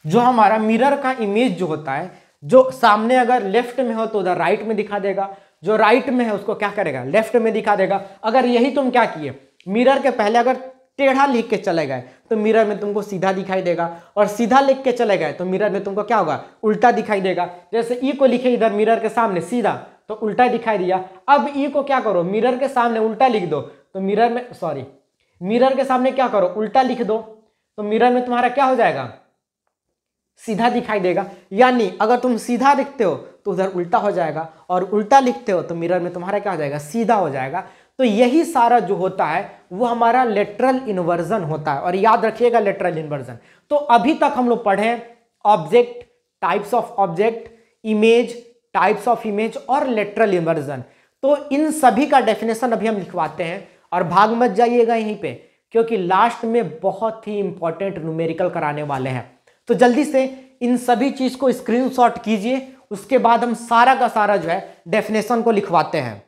जो हमारा मिरर का इमेज जो होता है, जो सामने अगर लेफ्ट में हो तो उधर राइट में दिखा देगा, जो राइट में है उसको क्या करेगा, लेफ्ट में दिखा देगा। अगर यही तुम क्या किए, मिरर के पहले अगर टेढ़ा लिख के चले गए तो मिरर में तुमको सीधा दिखाई देगा, और सीधा लिख के चले गए तो मिरर में तुमको क्या होगा, उल्टा दिखाई देगा। जैसे ई को लिखे इधर मिरर के सामने सीधा तो उल्टा दिखाई दिया। अब ई को क्या करो, मिरर के सामने उल्टा लिख दो तो मिरर में, सॉरी, मिरर के सामने क्या करो, उल्टा लिख दो तो मिरर में तुम्हारा क्या हो जाएगा, सीधा दिखाई देगा। यानी अगर तुम सीधा लिखते हो तो उधर उल्टा हो जाएगा, और उल्टा लिखते हो तो मिरर में तुम्हारा क्या हो जाएगा, सीधा हो जाएगा। तो यही सारा जो होता है वो हमारा लेटरल इन्वर्जन होता है। और याद रखिएगा लेटरल इन्वर्जन। तो अभी तक हम लोग पढ़े object, types of object, image, types of image और लेटरल इन्वर्जन। तो इन सभी का डेफिनेशन अभी हम लिखवाते हैं, और भाग मत जाइएगा यहीं पे, क्योंकि लास्ट में बहुत ही इंपॉर्टेंट न्यूमेरिकल कराने वाले हैं। तो जल्दी से इन सभी चीज को स्क्रीनशॉट कीजिए, उसके बाद हम सारा का सारा जो है डेफिनेशन को लिखवाते हैं।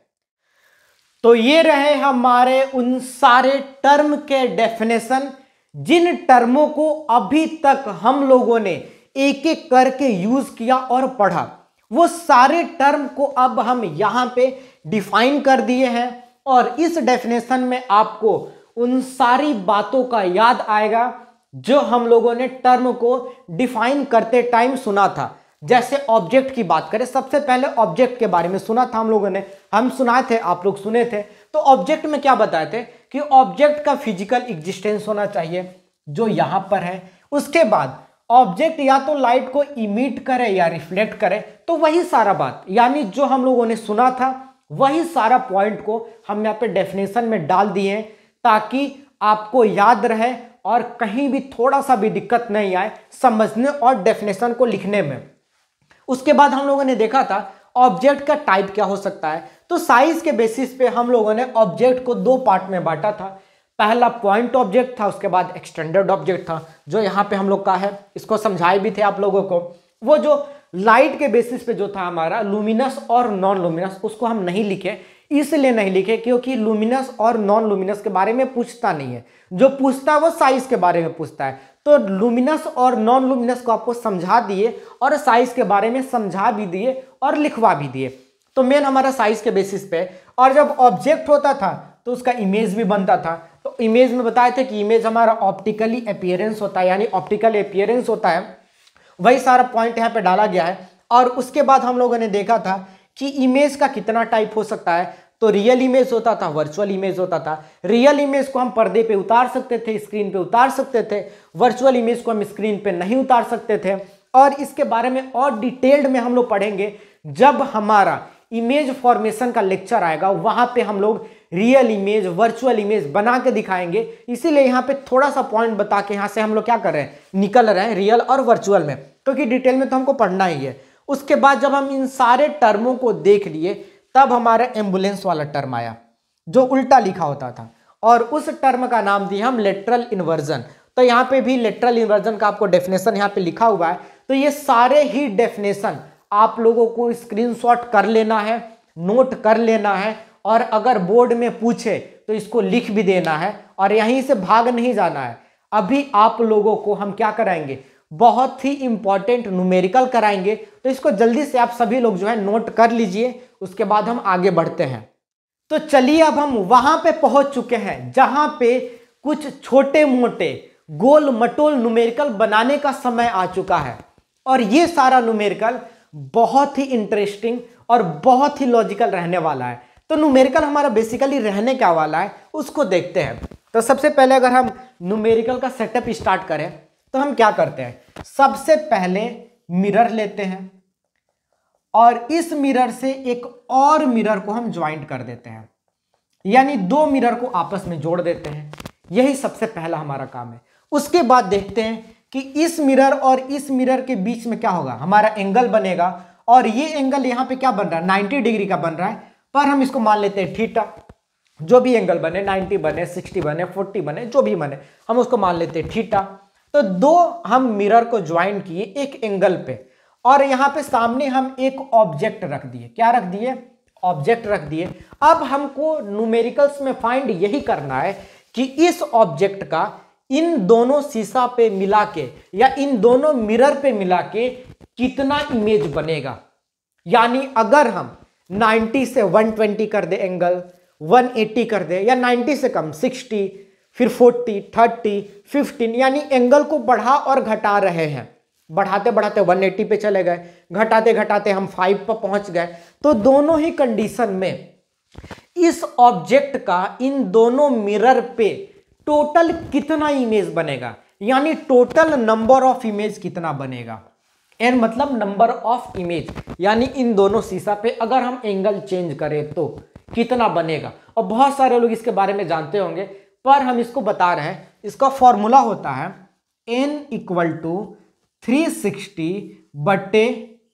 तो ये रहे हमारे उन सारे टर्म के डेफिनेशन, जिन टर्मों को अभी तक हम लोगों ने एक एक करके यूज किया और पढ़ा। वो सारे टर्म को अब हम यहां पे डिफाइन कर दिए हैं, और इस डेफिनेशन में आपको उन सारी बातों का याद आएगा जो हम लोगों ने टर्म को डिफाइन करते टाइम सुना था। जैसे ऑब्जेक्ट की बात करें, सबसे पहले ऑब्जेक्ट के बारे में सुना था हम लोगों ने, हम सुनाए थे, आप लोग सुने थे। तो ऑब्जेक्ट में क्या बताए थे कि ऑब्जेक्ट का फिजिकल एग्जिस्टेंस होना चाहिए जो यहां पर है। उसके बाद ऑब्जेक्ट या तो लाइट को इमिट करे या रिफ्लेक्ट करे, तो वही सारा बात, यानी जो हम लोगों ने सुना था वही सारा पॉइंट को हम यहाँ पे डेफिनेशन में डाल दिए, ताकि आपको याद रहे और कहीं भी थोड़ा सा भी दिक्कत नहीं आए समझने और डेफिनेशन को लिखने में। उसके बाद हम लोगों ने देखा था ऑब्जेक्ट का टाइप क्या हो सकता है। तो साइज के बेसिस पे हम लोगों ने ऑब्जेक्ट को 2 पार्ट में बांटा था। पहला पॉइंट ऑब्जेक्ट था, उसके बाद एक्सटेंडेड ऑब्जेक्ट था, जो यहाँ पे हम लोग का है। इसको समझाए भी थे आप लोगों को। वो जो लाइट के बेसिस पे जो था हमारा लुमिनस और नॉन लुमिनस, उसको हम नहीं लिखे, इसलिए नहीं लिखे क्योंकि लुमिनस और नॉन लुमिनस के बारे में पूछता नहीं है, जो पूछता है वो साइज के बारे में पूछता है। तो लुमिनस और नॉन लुमिनस को आपको समझा दिए और साइज के बारे में समझा भी दिए और लिखवा भी दिए। तो मेन हमारा साइज के बेसिस पे, और जब ऑब्जेक्ट होता था तो उसका इमेज भी बनता था। तो इमेज में बताए थे कि इमेज हमारा ऑप्टिकली अपीयरेंस होता है, यानी ऑप्टिकल अपीयरेंस होता है, वही सारा पॉइंट यहाँ पे डाला गया है। और उसके बाद हम लोगों ने देखा था कि इमेज का कितना टाइप हो सकता है। तो रियल इमेज होता था, वर्चुअल इमेज होता था। रियल इमेज को हम पर्दे पे उतार सकते थे, स्क्रीन पे उतार सकते थे। वर्चुअल इमेज को हम स्क्रीन पे नहीं उतार सकते थे। और इसके बारे में और डिटेल्ड में हम लोग पढ़ेंगे जब हमारा इमेज फॉर्मेशन का लेक्चर आएगा, वहां पे हम लोग रियल इमेज, वर्चुअल इमेज बना के दिखाएंगे। इसीलिए यहाँ पे थोड़ा सा पॉइंट बता के यहाँ से हम लोग क्या कर रहे हैं, निकल रहे हैं रियल और वर्चुअल में, क्योंकि डिटेल में तो हमको पढ़ना ही है। उसके बाद जब हम इन सारे टर्मों को देख लिए, तब हमारा एम्बुलेंस वाला टर्म आया जो उल्टा लिखा होता था, और उस टर्म का नाम दिया हम लेटरल इन्वर्जन। तो यहाँ पे भी लेटरल इन्वर्जन का आपको डेफिनेशन यहाँ पे लिखा हुआ है। तो ये सारे ही डेफिनेशन आप लोगों को स्क्रीनशॉट कर लेना है, नोट कर लेना है, और अगर बोर्ड में पूछे तो इसको लिख भी देना है, और यहीं से भाग नहीं जाना है। अभी आप लोगों को हम क्या कराएंगे, बहुत ही इंपॉर्टेंट न्यूमेरिकल कराएंगे। तो इसको जल्दी से आप सभी लोग जो है नोट कर लीजिए, उसके बाद हम आगे बढ़ते हैं। तो चलिए अब हम वहां पे पहुंच चुके हैं जहां पे कुछ छोटे मोटे गोल मटोल न्यूमेरिकल बनाने का समय आ चुका है। और ये सारा न्यूमेरिकल बहुत ही इंटरेस्टिंग और बहुत ही लॉजिकल रहने वाला है। तो न्यूमेरिकल हमारा बेसिकली रहने क्या वाला है उसको देखते हैं। तो सबसे पहले अगर हम न्यूमेरिकल का सेटअप स्टार्ट करें तो हम क्या करते हैं, सबसे पहले मिरर लेते हैं और इस मिरर से एक और मिरर को हम ज्वाइंट कर देते हैं, यानी दो मिरर को आपस में जोड़ देते हैं। यही सबसे पहला हमारा काम है। उसके बाद देखते हैं कि इस मिरर और इस मिरर के बीच में क्या होगा, हमारा एंगल बनेगा। और ये एंगल यहाँ पे क्या बन रहा है, 90 डिग्री का बन रहा है, पर हम इसको मान लेते हैं थीटा। जो भी एंगल बने, 90 बने, 60 बने, 40 बने, जो भी बने, हम उसको मान लेते हैं थीटा। तो दो हम मिरर को ज्वाइन किए एक एंगल पे, और यहां पे सामने हम एक ऑब्जेक्ट रख दिए। क्या रख दिए, ऑब्जेक्ट रख दिए। अब हमको न्यूमेरिकल्स में फाइंड यही करना है कि इस ऑब्जेक्ट का इन दोनों शीशा पे मिला के या इन दोनों मिरर पे मिला के कितना इमेज बनेगा। यानी अगर हम 90 से 120 कर दे एंगल, 180 कर दे, या 90 से कम 60, फिर 40, 30, 15, यानी एंगल को बढ़ा और घटा रहे हैं। बढ़ाते बढ़ाते 180 पे चले गए, घटाते घटाते हम 5 पर पहुंच गए। तो दोनों ही कंडीशन में इस ऑब्जेक्ट का इन दोनों मिरर पे टोटल कितना इमेज बनेगा, यानी टोटल नंबर ऑफ इमेज कितना बनेगा। एन मतलब नंबर ऑफ इमेज, यानी इन दोनों शीशा पे अगर हम एंगल चेंज करें तो कितना बनेगा। और बहुत सारे लोग इसके बारे में जानते होंगे, पर हम इसको बता रहे हैं। इसका फॉर्मूला होता है n = 360 बटे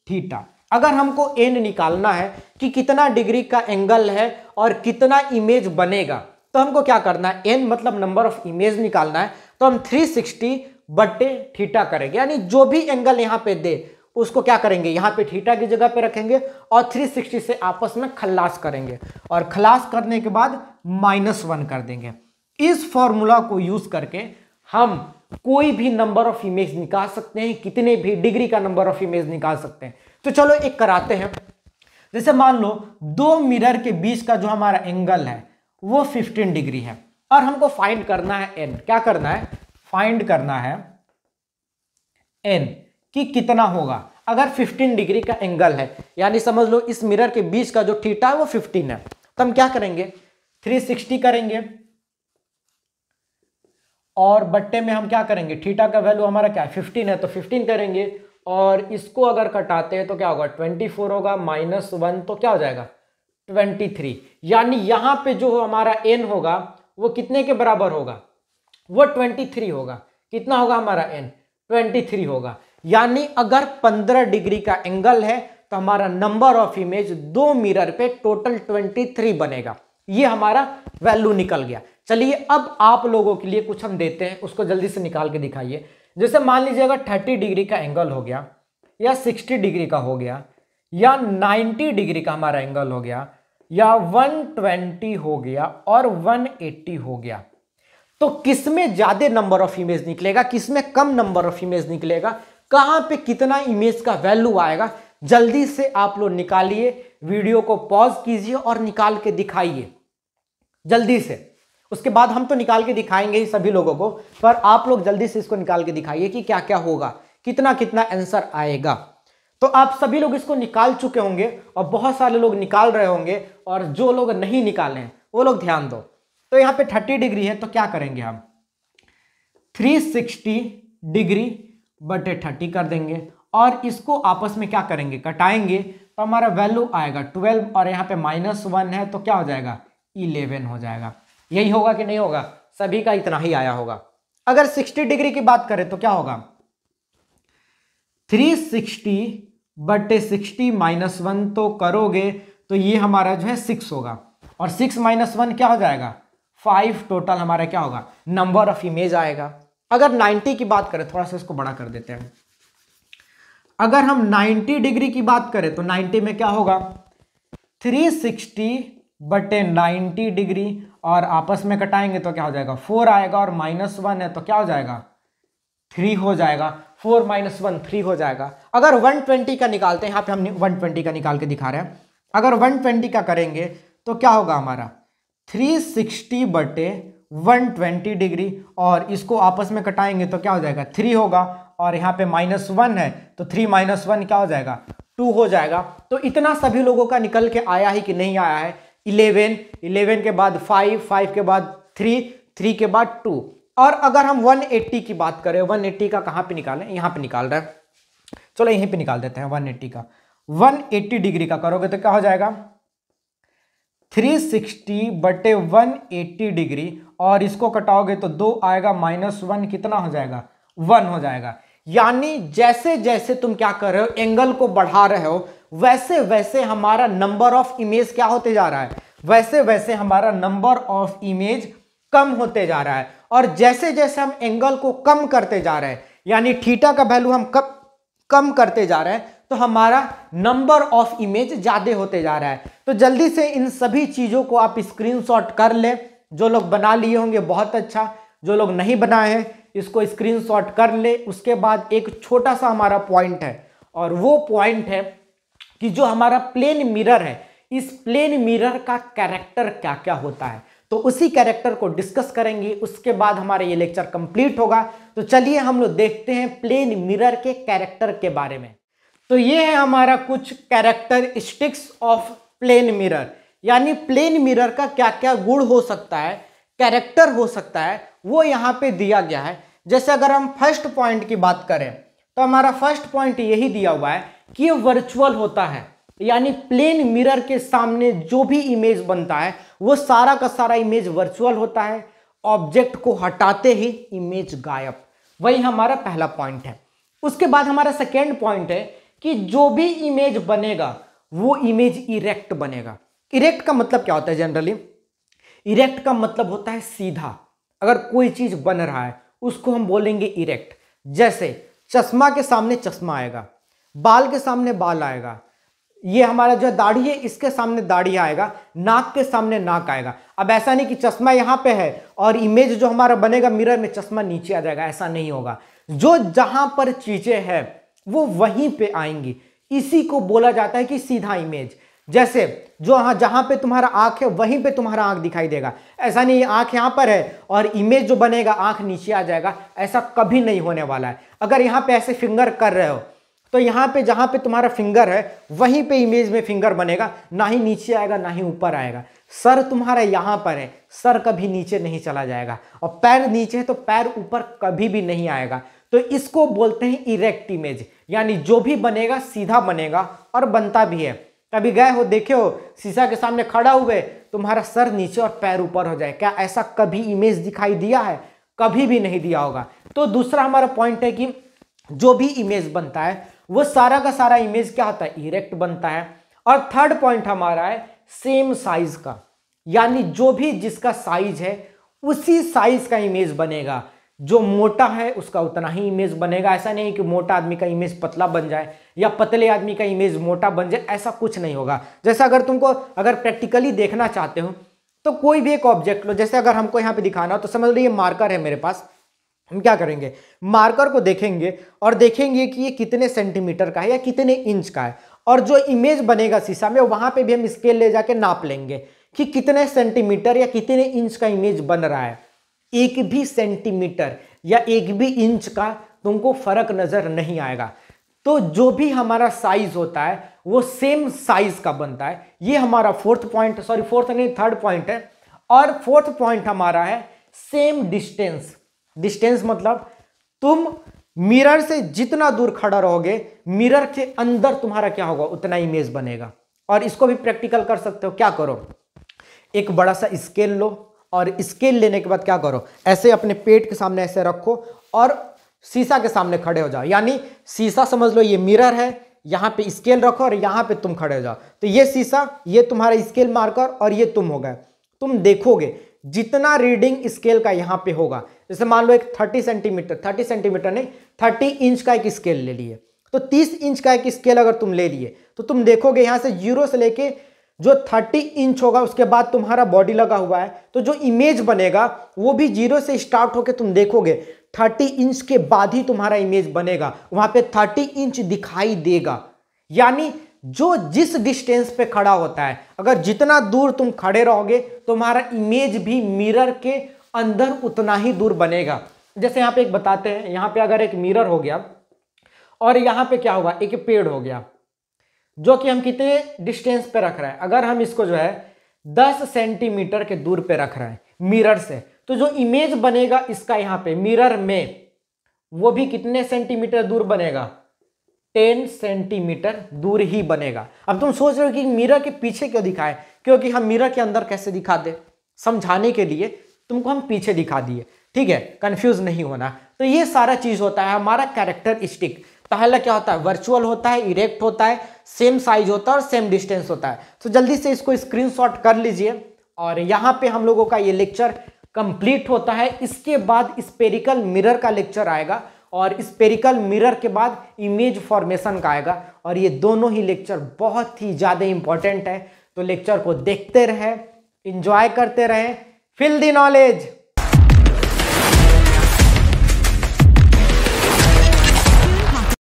थीटा। अगर हमको n निकालना है कि कितना डिग्री का एंगल है और कितना इमेज बनेगा, तो हमको क्या करना है, n मतलब नंबर ऑफ इमेज निकालना है। तो हम 360 बटे थीटा करेंगे, यानी जो भी एंगल यहां पे दे उसको क्या करेंगे, यहां पे थीटा की जगह पे रखेंगे और 360 से आपस में खल्लास करेंगे, और खल्लास करने के बाद -1 कर देंगे। इस फॉर्मूला को यूज करके हम कोई भी नंबर ऑफ इमेज निकाल सकते हैं, कितने भी डिग्री का नंबर ऑफ इमेज निकाल सकते हैं। तो चलो एक कराते हैं। जैसे मान लो दो मिरर के बीच का जो हमारा एंगल है वो 15 डिग्री है, और हमको फाइंड करना है n। क्या करना है, फाइंड करना है n कि कितना होगा अगर 15 डिग्री का एंगल है। यानी समझ लो इस मिरर के बीच का जो थीटा है वो 15 है। तो हम क्या करेंगे, 360 करेंगे और बट्टे में हम क्या करेंगे, थीटा का वैल्यू हमारा क्या है, 15 है, तो 15 करेंगे। और इसको अगर कटाते हैं तो क्या होगा, 24 होगा, -1 तो क्या हो जाएगा 23। यानी यहां पे जो हमारा n होगा वो कितने के बराबर होगा, वो 23 होगा। कितना होगा हमारा n, 23 होगा। यानी अगर 15 डिग्री का एंगल है तो हमारा नंबर ऑफ इमेज दो मिरर पे टोटल 23 बनेगा। ये हमारा वैल्यू निकल गया। चलिए अब आप लोगों के लिए कुछ हम देते हैं, उसको जल्दी से निकाल के दिखाइए। जैसे मान लीजिए अगर 30 डिग्री का एंगल हो गया, या 60 डिग्री का हो गया, या 90 डिग्री का हमारा एंगल हो गया, या 120 हो गया और 180 हो गया, तो किसमें ज्यादा नंबर ऑफ इमेज निकलेगा, किसमें कम नंबर ऑफ इमेज निकलेगा, कहां पे कितना इमेज का वैल्यू आएगा, जल्दी से आप लोग निकालिए, वीडियो को पॉज कीजिए और निकाल के दिखाइए जल्दी से। उसके बाद हम तो निकाल के दिखाएंगे ही सभी लोगों को, पर आप लोग जल्दी से इसको निकाल के दिखाइए कि क्या क्या होगा, कितना कितना आंसर आएगा। तो आप सभी लोग इसको निकाल चुके होंगे और बहुत सारे लोग निकाल रहे होंगे, और जो लोग नहीं निकाले हैं वो लोग ध्यान दो। तो यहाँ पे 30 डिग्री है, तो क्या करेंगे हम 360 डिग्री बटे 30 कर देंगे, और इसको आपस में क्या करेंगे, कटाएंगे, तो हमारा वैल्यू आएगा 12, और यहाँ पे -1 है तो क्या हो जाएगा 11 हो जाएगा। यही होगा कि नहीं होगा, सभी का इतना ही आया होगा। अगर 60 डिग्री की बात करें तो क्या होगा 360 बटे 60 -1 तो करोगे तो ये हमारा जो है 6 होगा, और 6 - 1 क्या हो जाएगा 5, टोटल हमारा क्या होगा नंबर ऑफ इमेज आएगा। अगर 90 की बात करें, थोड़ा सा इसको बड़ा कर देते हैं, अगर हम 90 डिग्री की बात करें तो 90 में क्या होगा 360 बटे 90 डिग्री, और आपस में कटाएंगे तो क्या हो जाएगा 4 आएगा, और -1 है तो क्या हो जाएगा 3 हो जाएगा, 4 - 1 3 हो जाएगा। अगर 120 का निकालते हैं, यहाँ पे हम 120 का निकाल के दिखा रहे हैं, अगर 120 का करेंगे तो क्या होगा हमारा 360 बटे 120 डिग्री, और इसको आपस में कटाएंगे तो क्या हो जाएगा 3 होगा, और यहाँ पे -1 है तो 3 - 1 क्या हो जाएगा 2 हो जाएगा। तो इतना सभी लोगों का निकल के आया ही कि नहीं आया है 11 के बाद 5 के बाद 3 के बाद 2। और अगर हम 180 की बात करें, 180 का कहाँ पे निकालें, यहाँ पे निकाल रहे हैं, चलो यहीं पे निकाल देते हैं 180 का। 180 डिग्री का करोगे तो क्या हो जाएगा 360 बटे 180 डिग्री, और इसको कटाओगे तो 2 आएगा, -1 कितना हो जाएगा 1 हो जाएगा। यानी जैसे जैसे तुम क्या कर रहे हो, एंगल को बढ़ा रहे हो, वैसे वैसे हमारा नंबर ऑफ इमेज क्या होते जा रहा है, वैसे वैसे हमारा नंबर ऑफ इमेज कम होते जा रहा है। और जैसे जैसे हम एंगल को कम करते जा रहे हैं, यानी थीटा का वैल्यू हम कम करते जा रहे हैं, तो हमारा नंबर ऑफ इमेज ज्यादा होते जा रहा है। तो जल्दी से इन सभी चीजों को आप स्क्रीनशॉट कर ले, जो लोग बना लिए होंगे बहुत अच्छा, जो लोग नहीं बनाए हैं इसको स्क्रीनशॉट कर ले। उसके बाद एक छोटा सा हमारा पॉइंट है, और वो पॉइंट है कि जो हमारा प्लेन मिरर है, इस प्लेन मिरर का कैरेक्टर क्या क्या होता है, तो उसी कैरेक्टर को डिस्कस करेंगे। उसके बाद हमारा ये लेक्चर कंप्लीट होगा। तो चलिए हम लोग देखते हैं प्लेन मिरर के कैरेक्टर के बारे में। तो ये है हमारा कुछ कैरेक्टरिस्टिक्स ऑफ प्लेन मिरर, यानी प्लेन मिरर का क्या क्या गुण हो सकता है, कैरेक्टर हो सकता है, वो यहाँ पे दिया गया है। जैसे अगर हम फर्स्ट पॉइंट की बात करें तो हमारा फर्स्ट पॉइंट यही दिया हुआ है कि ये वर्चुअल होता है, यानी प्लेन मिरर के सामने जो भी इमेज बनता है वो सारा का सारा इमेज वर्चुअल होता है। ऑब्जेक्ट को हटाते ही इमेज गायब, वही हमारा पहला पॉइंट है। उसके बाद हमारा सेकेंड पॉइंट है कि जो भी इमेज बनेगा वो इमेज इरेक्ट बनेगा। इरेक्ट का मतलब क्या होता है जनरली, इरेक्ट का मतलब होता है सीधा। अगर कोई चीज बन रहा है उसको हम बोलेंगे इरेक्ट। जैसे चश्मा के सामने चश्मा आएगा, बाल के सामने बाल आएगा, ये हमारा जो दाढ़ी है इसके सामने दाढ़ी आएगा, नाक के सामने नाक आएगा। अब ऐसा नहीं कि चश्मा यहाँ पे है और इमेज जो हमारा बनेगा मिरर में चश्मा नीचे आ जाएगा, ऐसा नहीं होगा। जो जहां पर चीजें हैं वो वहीं पे आएंगी, इसी को बोला जाता है कि सीधा इमेज। जैसे जो जहां पे तुम्हारा आंख है वहीं पे तुम्हारा आंख दिखाई देगा, ऐसा नहीं आंख यहां पर है और इमेज जो बनेगा आंख नीचे आ जाएगा, ऐसा कभी नहीं होने वाला है। अगर यहां पे ऐसे फिंगर कर रहे हो तो यहाँ पे जहां पे तुम्हारा फिंगर है वहीं पे इमेज में फिंगर बनेगा, ना ही नीचे आएगा ना ही ऊपर आएगा। सर तुम्हारा यहां पर है, सर कभी नीचे नहीं चला जाएगा, और पैर नीचे है तो पैर ऊपर कभी भी नहीं आएगा। तो इसको बोलते हैं इरेक्ट इमेज, यानी जो भी बनेगा सीधा बनेगा और बनता भी है। कभी गए हो देखे हो शीशा के सामने खड़ा हुए तुम्हारा सर नीचे और पैर ऊपर हो जाए, क्या ऐसा कभी इमेज दिखाई दिया है? कभी भी नहीं दिया होगा। तो दूसरा हमारा पॉइंट है कि जो भी इमेज बनता है वो सारा का सारा इमेज क्या होता है, इरेक्ट बनता है। और थर्ड पॉइंट हमारा है सेम साइज का, यानी जो भी जिसका साइज है उसी साइज का इमेज बनेगा। जो मोटा है उसका उतना ही इमेज बनेगा। ऐसा नहीं कि मोटा आदमी का इमेज पतला बन जाए या पतले आदमी का इमेज मोटा बन जाए, ऐसा कुछ नहीं होगा। जैसे अगर तुमको अगर प्रैक्टिकली देखना चाहते हो तो कोई भी एक ऑब्जेक्ट लो, जैसे अगर हमको यहाँ पे दिखाना हो तो समझ लो ये मार्कर है मेरे पास। हम क्या करेंगे, मार्कर को देखेंगे और देखेंगे कि ये कितने सेंटीमीटर का है या कितने इंच का है, और जो इमेज बनेगा शीशा में वहां पे भी हम स्केल ले जाके नाप लेंगे कि कितने सेंटीमीटर या कितने इंच का इमेज बन रहा है। एक भी सेंटीमीटर या एक भी इंच का तुमको फर्क नजर नहीं आएगा। तो जो भी हमारा साइज होता है वो सेम साइज का बनता है। ये हमारा फोर्थ नहीं थर्ड पॉइंट है। और फोर्थ पॉइंट हमारा है सेम डिस्टेंस। डिस्टेंस मतलब तुम मिरर से जितना दूर खड़ा रहोगे मिरर के अंदर तुम्हारा क्या होगा, उतना इमेज बनेगा। और इसको भी प्रैक्टिकल कर सकते हो। क्या करो, एक बड़ा सा स्केल लो और स्केल लेने के बाद क्या करो, ऐसे अपने पेट के सामने ऐसे रखो और शीशा के सामने खड़े हो जाओ। यानी शीशा समझ लो ये मिरर है, यहां पे स्केल रखो और यहां पे तुम खड़े हो जाओ। तो ये शीशा, ये तुम्हारा स्केल मार्कर और ये तुम हो गए। तुम देखोगे जितना रीडिंग स्केल का यहां पे होगा, जैसे मान लो एक 30 सेंटीमीटर नहीं 30 इंच का एक स्केल ले लिए, तो 30 इंच का एक स्केल अगर तुम ले लिए तो तुम देखोगे यहां से 0 से लेके जो 30 इंच होगा उसके बाद तुम्हारा बॉडी लगा हुआ है, तो जो इमेज बनेगा वो भी 0 से स्टार्ट होके तुम देखोगे 30 इंच के बाद ही तुम्हारा इमेज बनेगा। वहां पे 30 इंच दिखाई देगा। यानी जो जिस डिस्टेंस पे खड़ा होता है, अगर जितना दूर तुम खड़े रहोगे तुम्हारा इमेज भी मिरर के अंदर उतना ही दूर बनेगा। जैसे यहां पे एक बताते हैं, यहां पे अगर एक मिरर हो गया और यहां पे क्या होगा, एक पेड़ हो गया जो कि हम कितने डिस्टेंस पे रख रहे हैं। अगर हम इसको जो है 10 सेंटीमीटर के दूर पे रख रहे हैं मिरर से, तो जो इमेज बनेगा इसका यहां पे मिरर में वो भी कितने सेंटीमीटर दूर बनेगा, 10 सेंटीमीटर दूर ही बनेगा। अब तुम सोच रहे हो कि मिरर के पीछे क्यों दिखाए, क्योंकि हम मिरर के अंदर कैसे दिखा दे, समझाने के लिए तुमको हम पीछे दिखा दिए। ठीक है, कंफ्यूज नहीं होना। तो ये सारा चीज होता है हमारा कैरेक्टरिस्टिक। पहला क्या होता है, वर्चुअल होता है, इरेक्ट होता है, सेम साइज होता है और सेम डिस्टेंस होता है। तो जल्दी से इसको स्क्रीनशॉट कर लीजिए। और यहाँ पे हम लोगों का ये लेक्चर कंप्लीट होता है। इसके बाद स्पेरिकल मिरर का लेक्चर आएगा और स्पेरिकल मिरर के बाद इमेज फॉर्मेशन का आएगा। और ये दोनों ही लेक्चर बहुत ही ज़्यादा इंपॉर्टेंट है। तो लेक्चर को देखते रहें, इंजॉय करते रहें, फील द नॉलेज।